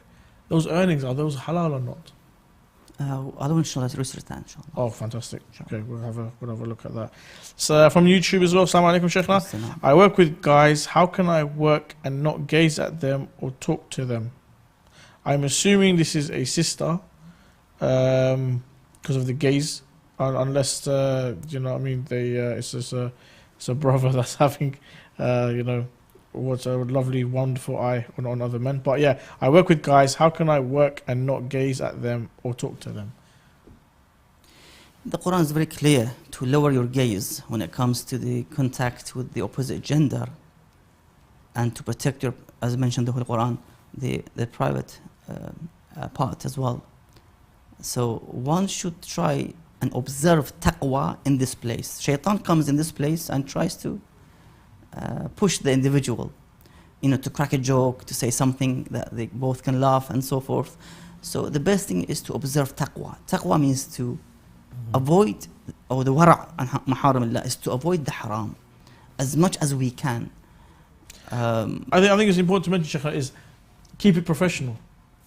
those earnings, are those halal or not? أظن إن شاء الله research that إن شاء الله. Oh, fantastic. Okay, we'll have a look at that. So from YouTube as well, Assalamu alaikum, Sheikhna. I work with guys. How can I work and not gaze at them or talk to them? I'm assuming this is a sister, because of the gaze, unless you know what I mean. It's a brother that's having, what's a lovely, wonderful eye on other men. But yeah, I work with guys. How can I work and not gaze at them or talk to them? The Quran is very clear to lower your gaze when it comes to the contact with the opposite gender, and to protect your, as mentioned in the Holy Quran, the private part as well. So one should try and observe taqwa in this place. Shaitan comes in this place and tries to push the individual, to crack a joke, to say something that they both can laugh and so forth. So the best thing is to observe taqwa. Taqwa means to avoid, or the wara' and maharimillah is to avoid the haram as much as we can. I think it's important to mention, Sheikh, is keep it professional.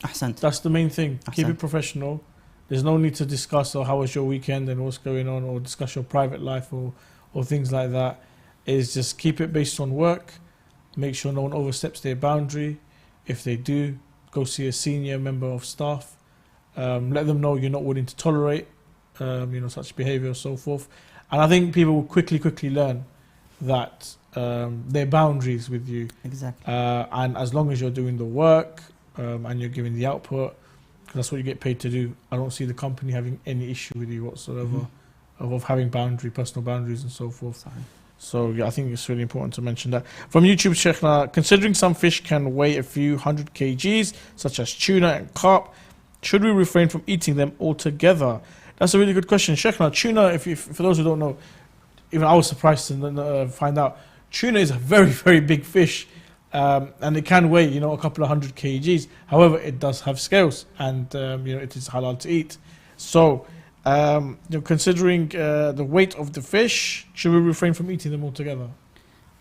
Ahsant. That's the main thing. Keep Ahsant. it professional. There's no need to discuss how was your weekend and what's going on, or discuss your private life or things like that. Is just keep it based on work. Make sure no one oversteps their boundary. If they do, go see a senior member of staff. Let them know you're not willing to tolerate such behavior or so forth. And I think people will quickly learn that their boundaries with you. Exactly. And as long as you're doing the work and you're giving the output, because that's what you get paid to do, I don't see the company having any issue with you whatsoever of having personal boundaries and so forth. Sorry. So yeah, I think it's really important to mention that. From YouTube, Sheikhna, considering some fish can weigh a few hundred kgs, such as tuna and carp, should we refrain from eating them altogether? That's a really good question. Sheikhna, tuna, for those who don't know, even I was surprised to find out, tuna is a very, very big fish, and it can weigh, a couple of hundred kgs. However, it does have scales, and it is halal to eat. So, considering the weight of the fish, should we refrain from eating them altogether?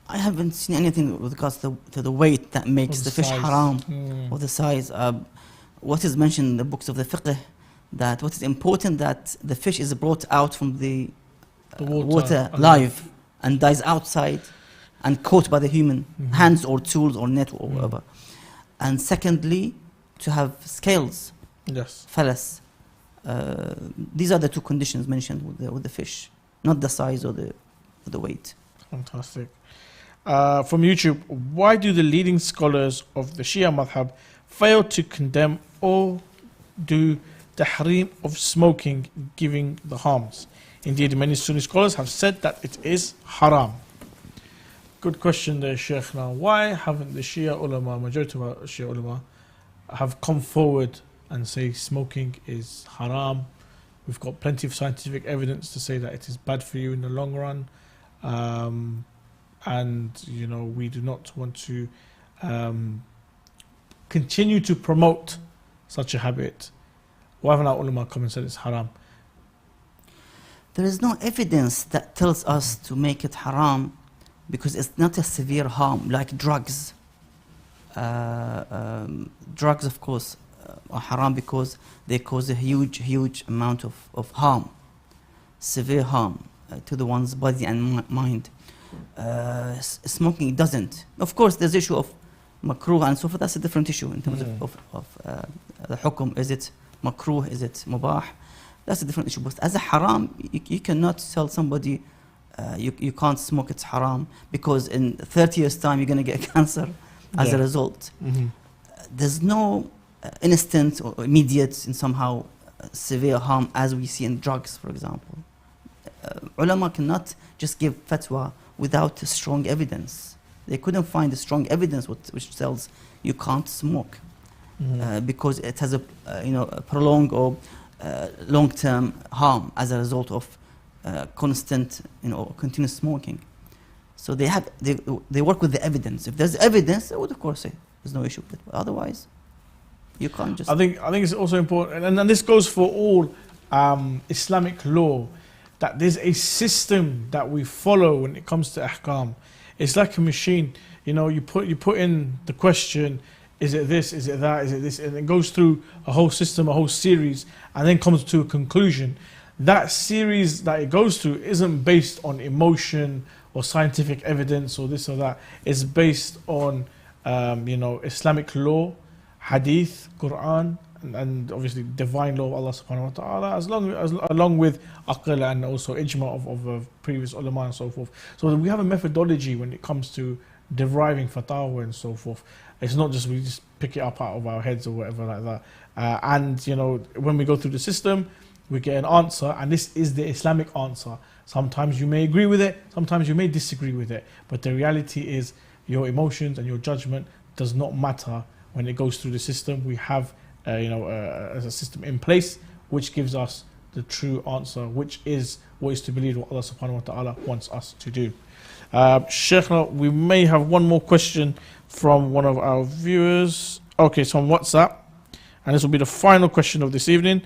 I haven't seen anything with regards to the weight that makes the fish size. haram, or the size. What is mentioned in the books of the fiqh, that what is important, that the fish is brought out from the water live and dies outside and caught by the human hands or tools or net or whatever. And secondly, to have scales, Yes. phallus. These are the two conditions mentioned with the fish, not the size or the weight. Fantastic. From YouTube, why do the leading scholars of the Shia madhab fail to condemn or do tahrim of smoking, giving the harms? Indeed, many Sunni scholars have said that it is haram. Good question there, Sheikh. Now, why haven't the Shia ulama, majority of our Shia ulama, have come forward and say smoking is haram? We've got plenty of scientific evidence to say that it is bad for you in the long run. And, we do not want to continue to promote such a habit. Why haven't our ulama come and said it's haram? There is no evidence that tells us to make it haram, because it's not a severe harm like drugs. Drugs, of course, are haram because they cause a huge amount of harm, severe harm to the one's body and mind. Smoking doesn't. Of course, there's the issue of makruh and so forth. That's a different issue in terms of the hukum. Is it makruh? Is it mubah? That's a different issue. But as a haram, you cannot tell somebody you can't smoke, it's haram, because in 30 years' time you're going to get cancer as a result. There's no instant or immediate and somehow severe harm as we see in drugs, for example. Ulama cannot just give fatwa without strong evidence. They couldn't find a strong evidence which tells you can't smoke, because it has a prolonged or long-term harm as a result of constant, continuous smoking. So they work with the evidence. If there's evidence, they would of course say there's no issue with it. But otherwise, You can't just. I think it's also important, and this goes for all Islamic law, that there's a system that we follow when it comes to ahkam. It's like a machine. You know, you put in the question, is it this, is it that, is it this, and it goes through a whole system, a whole series, and then comes to a conclusion. That series that it goes through isn't based on emotion or scientific evidence or this or that. It's based on Islamic law, hadith, Quran, and obviously divine law of Allah subhanahu wa ta'ala, along with aql and also ijma of previous ulama and so forth. So we have a methodology when it comes to deriving fatwa and so forth. It's not just we just pick it up out of our heads or whatever like that. And when we go through the system, we get an answer, and this is the Islamic answer. Sometimes you may agree with it, sometimes you may disagree with it, but the reality is your emotions and your judgment does not matter when it goes through the system. We have a system in place which gives us the true answer, which is what is to believe what Allah subhanahu wa ta'ala wants us to do. Sheikh, we may have one more question from one of our viewers. Okay, it's on WhatsApp, and this will be the final question of this evening.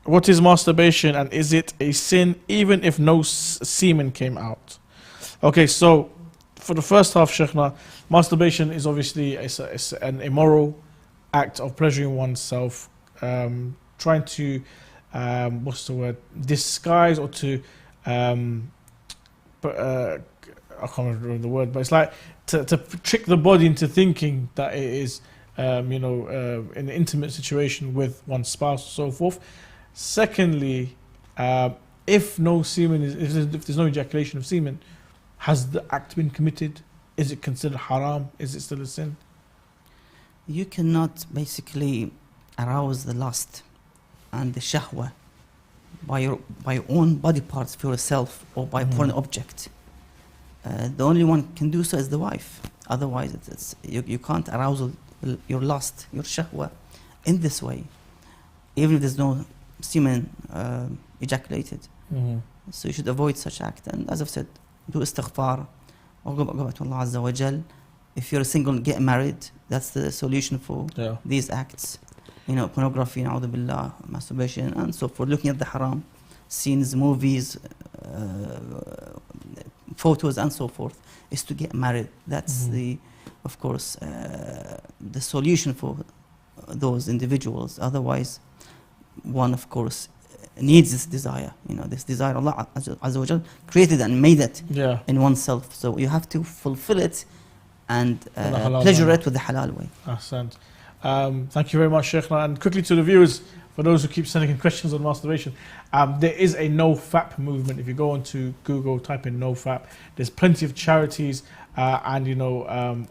What is masturbation, and is it a sin even if no semen came out? Okay, so for the first half, Sheikhna, masturbation is obviously it's an immoral act of pleasuring oneself, trying to disguise or to I can't remember the word, but it's like to trick the body into thinking that it is in an intimate situation with one's spouse and so forth. Secondly, if no semen if there's no ejaculation of semen, has the act been committed? Is it considered haram? Is it still a sin? You cannot basically arouse the lust and the shahwa by your own body parts for yourself or by porn object. The only one can do so is the wife. Otherwise, you can't arouse your lust, your shahwa, in this way, even if there's no semen ejaculated. So you should avoid such act. And as I've said, do istighfar or go back to Allah Azza wa Jal. If you're single, get married. That's the solution for these acts. Pornography, na'udhu billah, masturbation, and so forth. Looking at the haram scenes, movies, photos, and so forth, is to get married. That's of course, the solution for those individuals. Otherwise, one, of course, needs this desire. This desire Allah Azza wa Jal created and made it in oneself. So you have to fulfill it and pleasure it with the halal way. Ahsant. Thank you very much, Sheikh. And quickly to the viewers, for those who keep sending in questions on masturbation, there is a no-fap movement. If you go onto Google, type in no-fap, there's plenty of charities and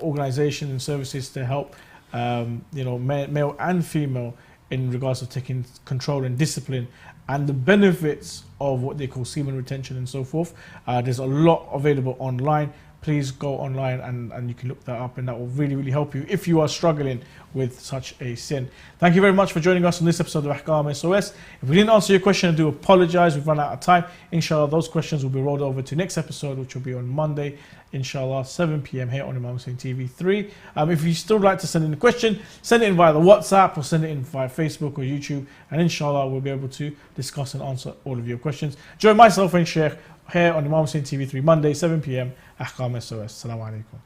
organizations and services to help male and female in regards to taking control and discipline and the benefits of what they call semen retention and so forth. There's a lot available online. Please go online and you can look that up, and that will really, really help you if you are struggling with such a sin. Thank you very much for joining us on this episode of Ahkam SOS. If we didn't answer your question, I do apologize. We've run out of time. Inshallah, those questions will be rolled over to next episode, which will be on Monday, inshallah, 7 p.m. here on Imam Hussein TV 3. If you still like to send in a question, send it in via the WhatsApp or send it in via Facebook or YouTube, and inshallah, we'll be able to discuss and answer all of your questions. Join myself and Sheikh here on Imam Hussein TV 3, Monday, 7 p.m. Ahkam SOS. Assalamu alaikum.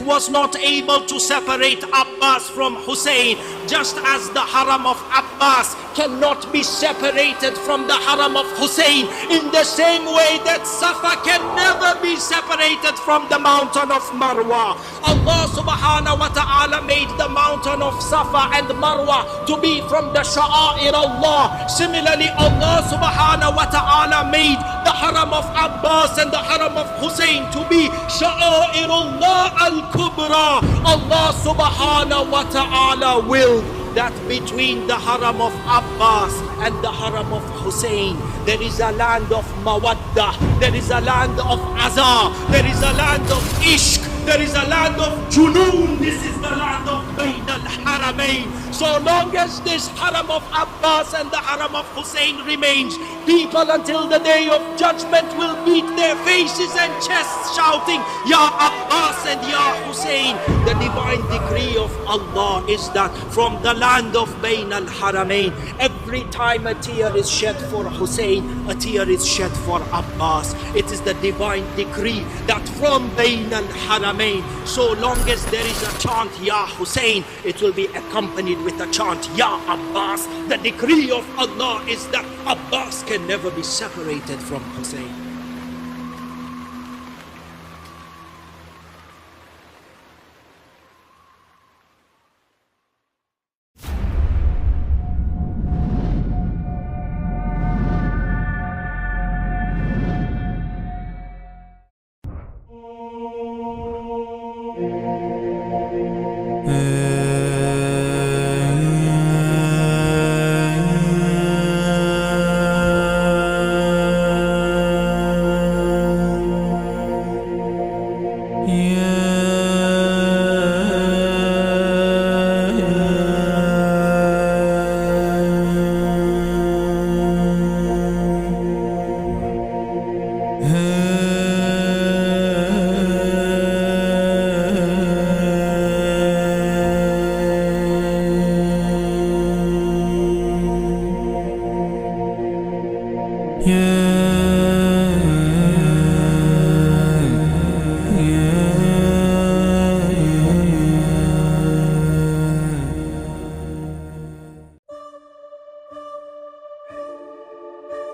was not able to separate Abbas from Hussein, just as the haram of Abbas cannot be separated from the haram of Hussein, in the same way that Safa can never be separated from the mountain of Marwa. Allah subhanahu wa ta'ala made the mountain of Safa and Marwa to be from the sha'air Allah. Similarly, Allah subhanahu wa ta'ala made the haram of Abbas and the haram of Hussein to be sha'air Allah al-kubra. Allah subhanahu wa ta'ala willed that between the haram of Abbas and the haram of Hussein, there is a land of mawaddah, there is a land of azar, there is a land of ishq, there is a land of junoon. This is the land of Bayn al-Haramain. So long as this haram of Abbas and the haram of Hussein remains, people until the day of judgment will beat their faces and chests shouting, Ya Abbas and Ya Hussein. The divine decree of Allah is that from the land of Bayn al-Haramain, every time a tear is shed for Hussein, a tear is shed for Abbas. It is the divine decree that from Bayn al-Haramain, so long as there is a chant Ya Hussein, it will be accompanied with a chant Ya Abbas. The decree of Allah is that Abbas can never be separated from Hussein.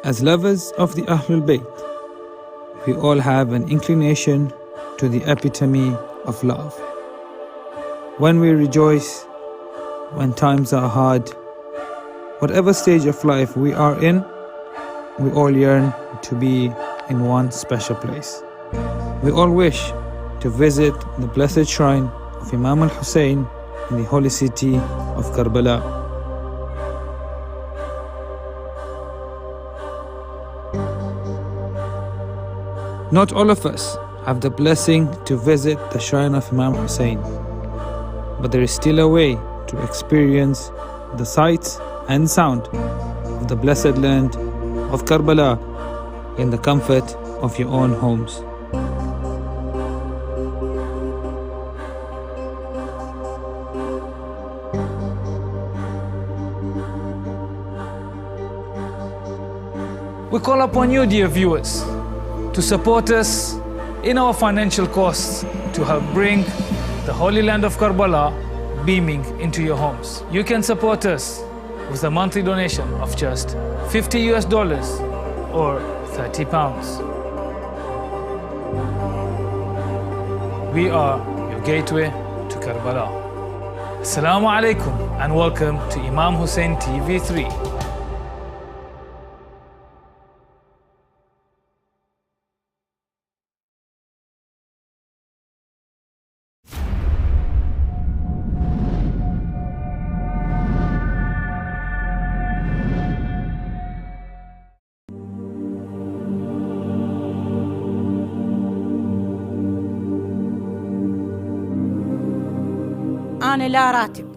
As lovers of the Ahlul Bayt, we all have an inclination to the epitome of love. When we rejoice, when times are hard, whatever stage of life we are in, we all yearn to be in one special place. We all wish to visit the blessed shrine of Imam Hussein in the holy city of Karbala. Not all of us have the blessing to visit the shrine of Imam Hussein, but there is still a way to experience the sights and sound of the blessed land of Karbala in the comfort of your own homes. We call upon you, dear viewers, to support us in our financial costs to help bring the Holy Land of Karbala beaming into your homes. You can support us with a monthly donation of just $50 or £30. We are your gateway to Karbala. Assalamu alaikum and welcome to Imam Hussein TV 3. أنا لا راتب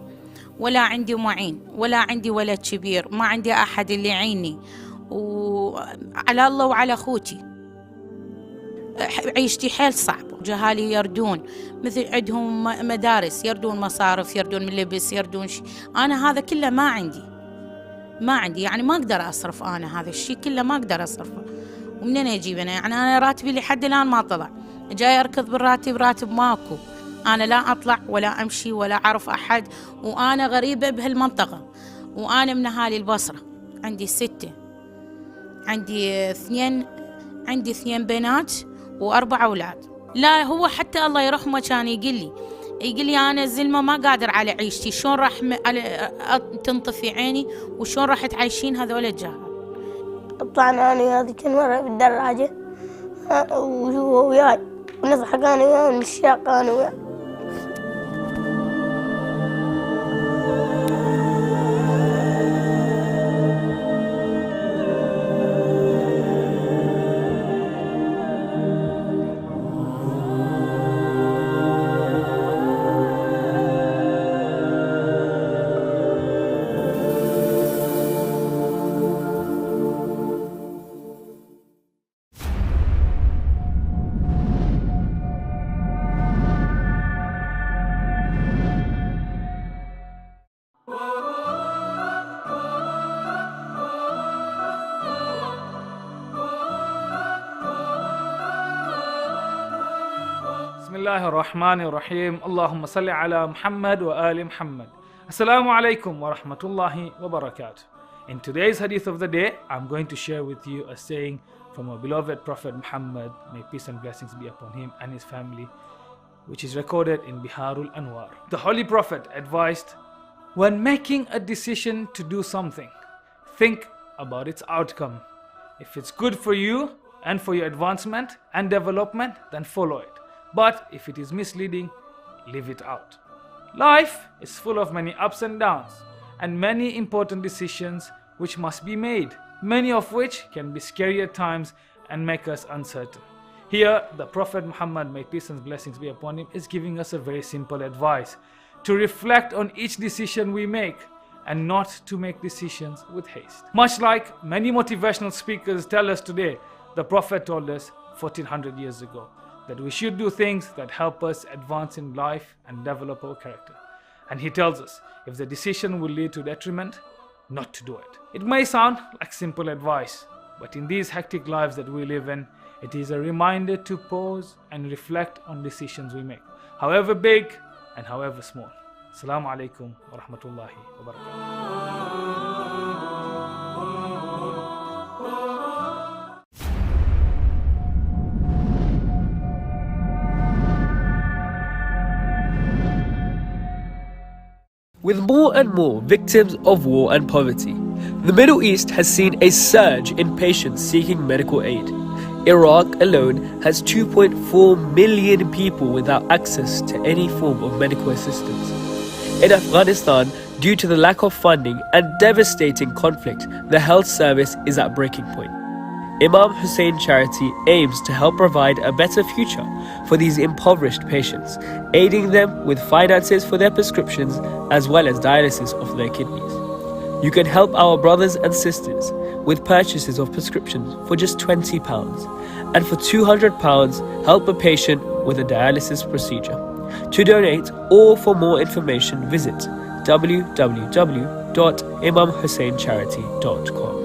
ولا عندي معين ولا عندي ولد كبير، ما عندي أحد اللي يعيني، وعلى الله وعلى أخوتي. عيشتي حيل صعب، جهالي يردون مثل عندهم مدارس، يردون مصارف، يردون من لبس، يردون شيء. أنا هذا كله ما عندي يعني ما أقدر أصرف. أنا هذا الشيء كله ما أقدر أصرفه، ومنين أجيب أنا؟ يعني أنا راتبي لحد الآن ما طلع، جاي أركض بالراتب، راتب ماكو. أنا لا أطلع ولا أمشي ولا أعرف أحد، وأنا غريبة بهالمنطقة، وأنا من أهالي البصرة. عندي 6، عندي 2 بنات و4 أولاد. لا هو حتى الله يرحمه كان يقول لي أنا زلمة ما قادر على عيشتي، شلون راح تنطفي عيني وشلون راح تعيشين هذول الجهال. طلعنا أنا وياه مرة بالدراجة وهو وياي ونضحك أنا وياه ونشاق أنا وياه. بسم الله الرحمن الرحيم. اللهم صل على محمد وآل محمد. Assalamu alaikum wa rahmatullahi wa barakatuh. In today's hadith of the day, I'm going to share with you a saying from our beloved Prophet Muhammad, may peace and blessings be upon him and his family, which is recorded in Biharul Anwar. The Holy Prophet advised, when making a decision to do something, think about its outcome. If it's good for you and for your advancement and development, then follow it. But if it is misleading, leave it out. Life is full of many ups and downs and many important decisions which must be made, many of which can be scary at times and make us uncertain. Here, the Prophet Muhammad, may peace and blessings be upon him, is giving us a very simple advice: to reflect on each decision we make and not to make decisions with haste. Much like many motivational speakers tell us today, the Prophet told us 1400 years ago that we should do things that help us advance in life and develop our character. And he tells us, if the decision will lead to detriment, not to do it. It may sound like simple advice, but in these hectic lives that we live in, it is a reminder to pause and reflect on decisions we make, however big and however small. Assalamu alaikum wa rahmatullahi wa barakatuh. With more and more victims of war and poverty, the Middle East has seen a surge in patients seeking medical aid. Iraq alone has 2.4 million people without access to any form of medical assistance. In Afghanistan, due to the lack of funding and devastating conflict, the health service is at breaking point. Imam Hussein Charity aims to help provide a better future for these impoverished patients, aiding them with finances for their prescriptions as well as dialysis of their kidneys. You can help our brothers and sisters with purchases of prescriptions for just £20, and for £200 help a patient with a dialysis procedure. To donate or for more information, visit www.imamhusseincharity.com.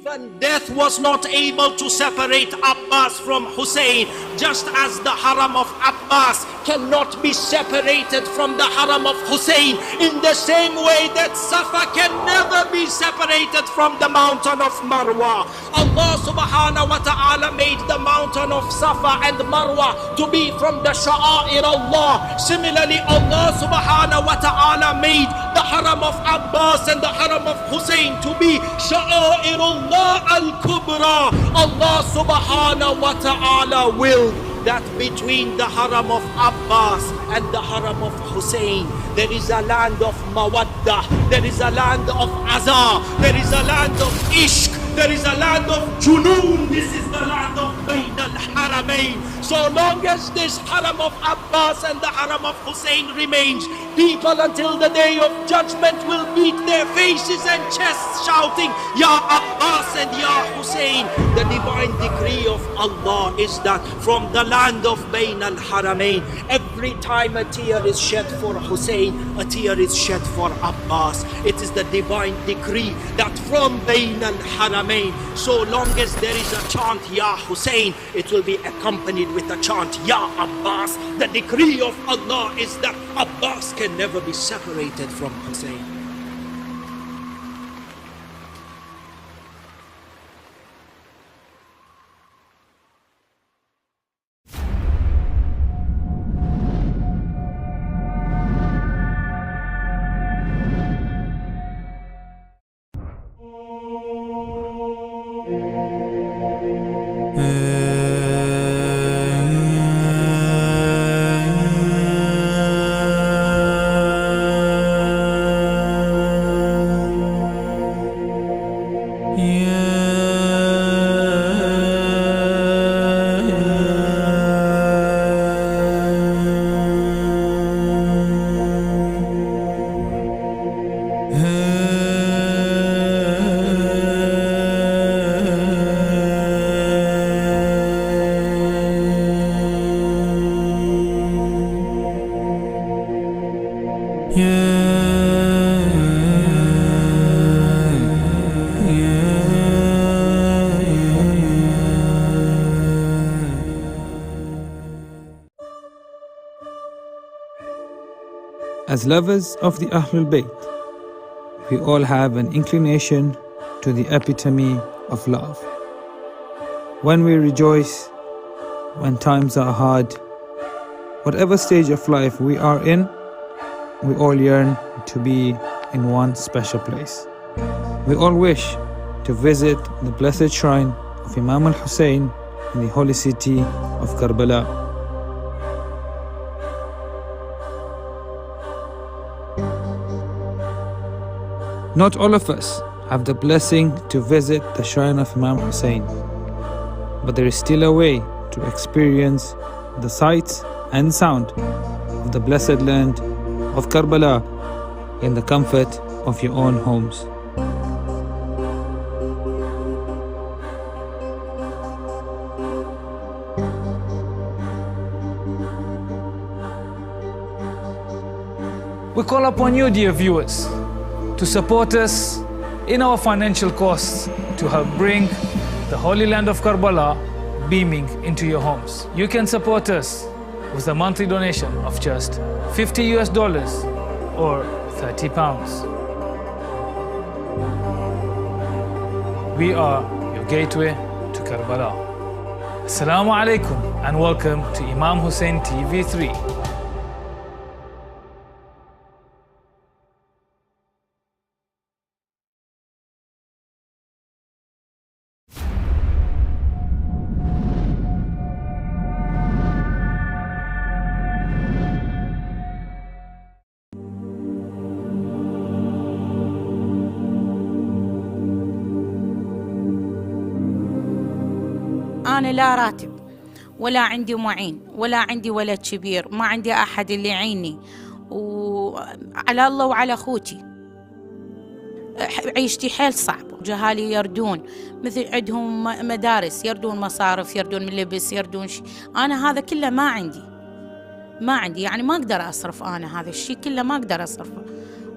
Even death was not able to separate Abbas from Hussein, just as the haram of Abbas cannot be separated from the haram of Hussein, in the same way that Safa can never be separated from the mountain of Marwa. Allah subhanahu wa ta'ala made the mountain of Safa and Marwa to be from the sha'air Allah. Similarly, Allah subhanahu wa ta'ala made the haram of Abbas and the haram of Hussein to be sha'air Allah al-kubra. Allah subhanahu wa ta'ala willed that between the haram of Abbas and the haram of Hussein, there is a land of mawaddah, there is a land of azar, there is a land of ishq, there is a land of junoon. This is the land of Bayn al-Haramain. So long as this haram of Abbas and the haram of Hussein remains, people until the day of judgment will beat their faces and chests shouting, Ya Abbas and Ya Hussein. The divine decree of Allah is that from the land of Bayn al-Haramain, every time a tear is shed for Hussein, a tear is shed for Abbas. It is the divine decree that from Bayn al-Haramain, so long as there is a chant Ya Hussein, it will be accompanied with a chant Ya Abbas. The decree of Allah is that Abbas can never be separated from Hussein. As lovers of the Ahlul Bayt, we all have an inclination to the epitome of love. When we rejoice, when times are hard, whatever stage of life we are in, we all yearn to be in one special place. We all wish to visit the blessed shrine of Imam Hussein in the holy city of Karbala. Not all of us have the blessing to visit the shrine of Imam Hussein, but there is still a way to experience the sights and sound of the blessed land of Karbala in the comfort of your own homes. We call upon you, dear viewers, to support us in our financial costs to help bring the Holy Land of Karbala beaming into your homes. You can support us with a monthly donation of just $50 or £30. We are your gateway to Karbala. Assalamu alaikum and welcome to Imam Hussein TV 3. أنا لا راتب ولا عندي معين ولا عندي ولد كبير، ما عندي أحد اللي يعيني، وعلى الله وعلى أخوتي عيشتي حيل صعبة. جهالي يردون مثل عندهم مدارس، يردون مصارف، يردون من لبس، يردون شيء. أنا هذا كله ما عندي يعني ما أقدر أصرف. أنا هذا الشيء كله ما أقدر أصرفه،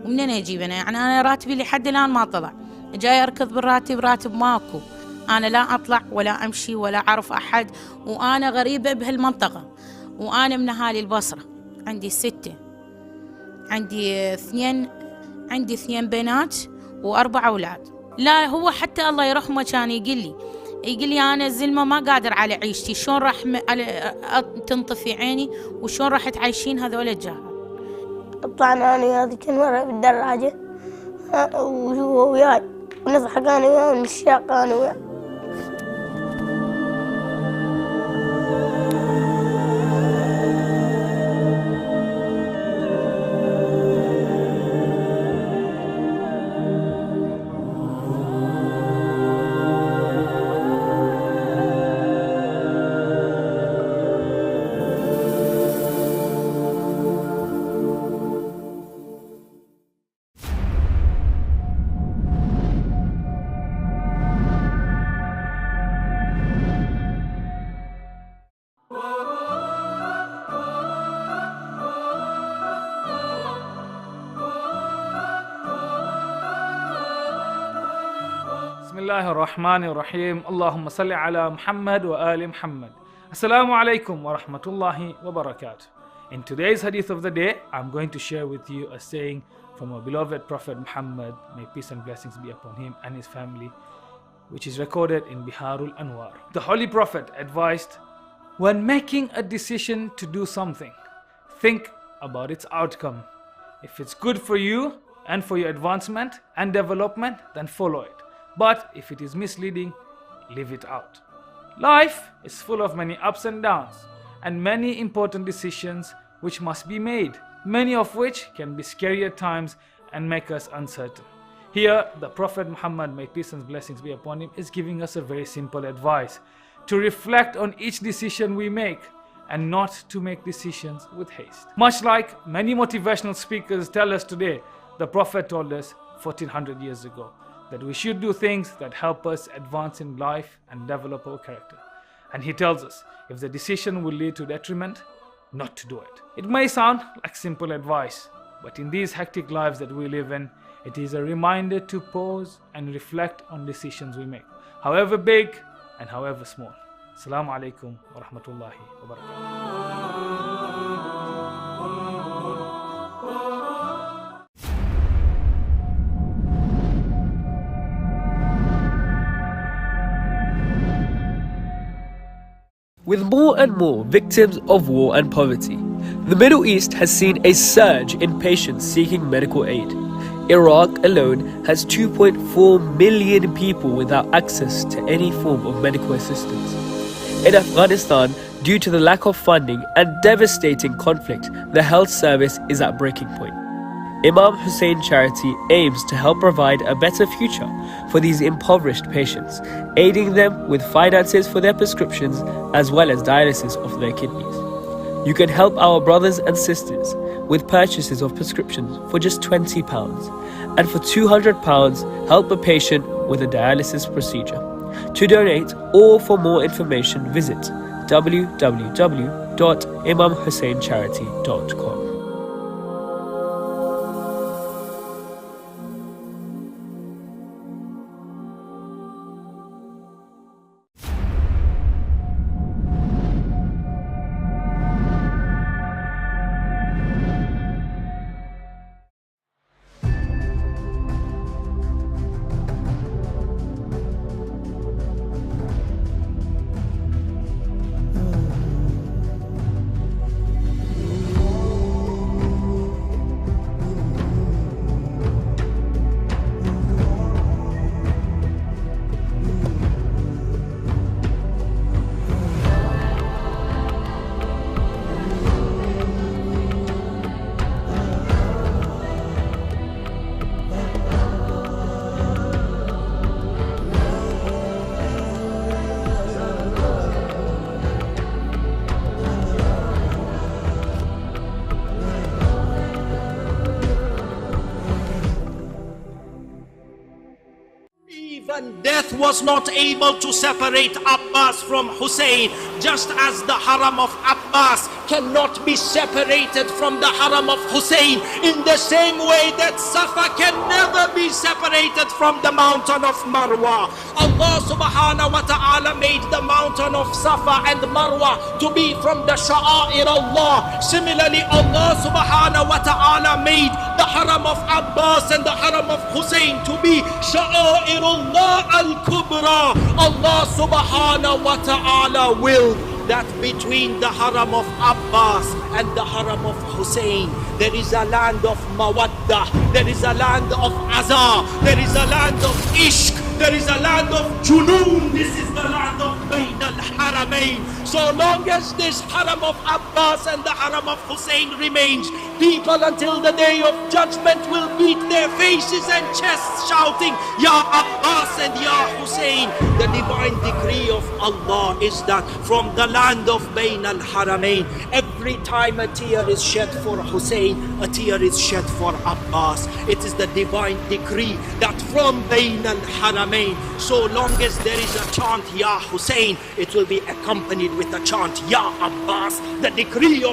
ومنين أجيب أنا؟ يعني أنا راتبي لحد الآن ما طلع، جاي أركض بالراتب، راتب ماكو. أنا لا أطلع ولا أمشي ولا أعرف أحد، وأنا غريبة بهالمنطقة، وأنا من أهالي البصرة. عندي 6، عندي 2 بنات و4 أولاد. لا هو حتى الله يرحمه كان يقول لي أنا الزلمة ما قادر على عيشتي، شلون راح تنطفي عيني وشلون راح تعيشين هذول الجهال. طلعنا أنا هذيك المرة بالدراجة وهو وياي ونضحك أنا وياه ونشاق أنا وياه. بسم الله الرحمن الرحيم. اللهم صل على محمد وآل محمد. Assalamu alaikum wa rahmatullahi wa barakatuh. In today's hadith of the day, I'm going to share with you a saying from our beloved Prophet Muhammad, may peace and blessings be upon him and his family, which is recorded in Biharul Anwar. The Holy Prophet advised, when making a decision to do something, think about its outcome. If it's good for you and for your advancement and development, then follow it. But if it is misleading, leave it out. Life is full of many ups and downs and many important decisions which must be made, many of which can be scary at times and make us uncertain. Here, the Prophet Muhammad, may peace and blessings be upon him, is giving us a very simple advice: to reflect on each decision we make and not to make decisions with haste. Much like many motivational speakers tell us today, the Prophet told us 1400 years ago that we should do things that help us advance in life and develop our character. And he tells us, if the decision will lead to detriment, not to do it. It may sound like simple advice, but in these hectic lives that we live in, it is a reminder to pause and reflect on decisions we make, however big and however small. Assalamu alaikum wa rahmatullahi wa barakatuh. With more and more victims of war and poverty, the Middle East has seen a surge in patients seeking medical aid. Iraq alone has 2.4 million people without access to any form of medical assistance. In Afghanistan, due to the lack of funding and devastating conflict, the health service is at breaking point. Imam Hussein Charity aims to help provide a better future for these impoverished patients, aiding them with finances for their prescriptions as well as dialysis of their kidneys. You can help our brothers and sisters with purchases of prescriptions for just £20, and for £200 help a patient with a dialysis procedure. To donate or for more information, visit www.imamhusseincharity.com. Even death was not able to separate Abbas from Hussein, just as the haram of Abbas cannot be separated from the haram of Hussein, in the same way that Safa can never be separated from the mountain of Marwa. Allah subhanahu wa ta'ala made the mountain of Safa and Marwa to be from the sha'air Allah. Similarly, Allah subhanahu wa ta'ala made the haram of Abbas and the haram of Hussein to be sha'air Allah al-kubra. Allah subhanahu wa ta'ala willed that between the haram of Abbas and the haram of Hussein, there is a land of mawaddah, there is a land of azar, there is a land of ishq, there is a land of junoon. This is the land of Bayn al-Haramain. So long as this haram of Abbas and the haram of Hussein remains, people until the day of judgment will beat their faces and chests shouting, Ya Abbas and Ya Hussein. The divine decree of Allah is that from the land of Bayn al-Haramain, every time a tear is shed for Hussein, a tear is shed for Abbas. It is the divine decree that from Bayn al-Haramain, so long as there is a chant Ya Hussein, it will be accompanied with a chant Ya Abbas. The decree of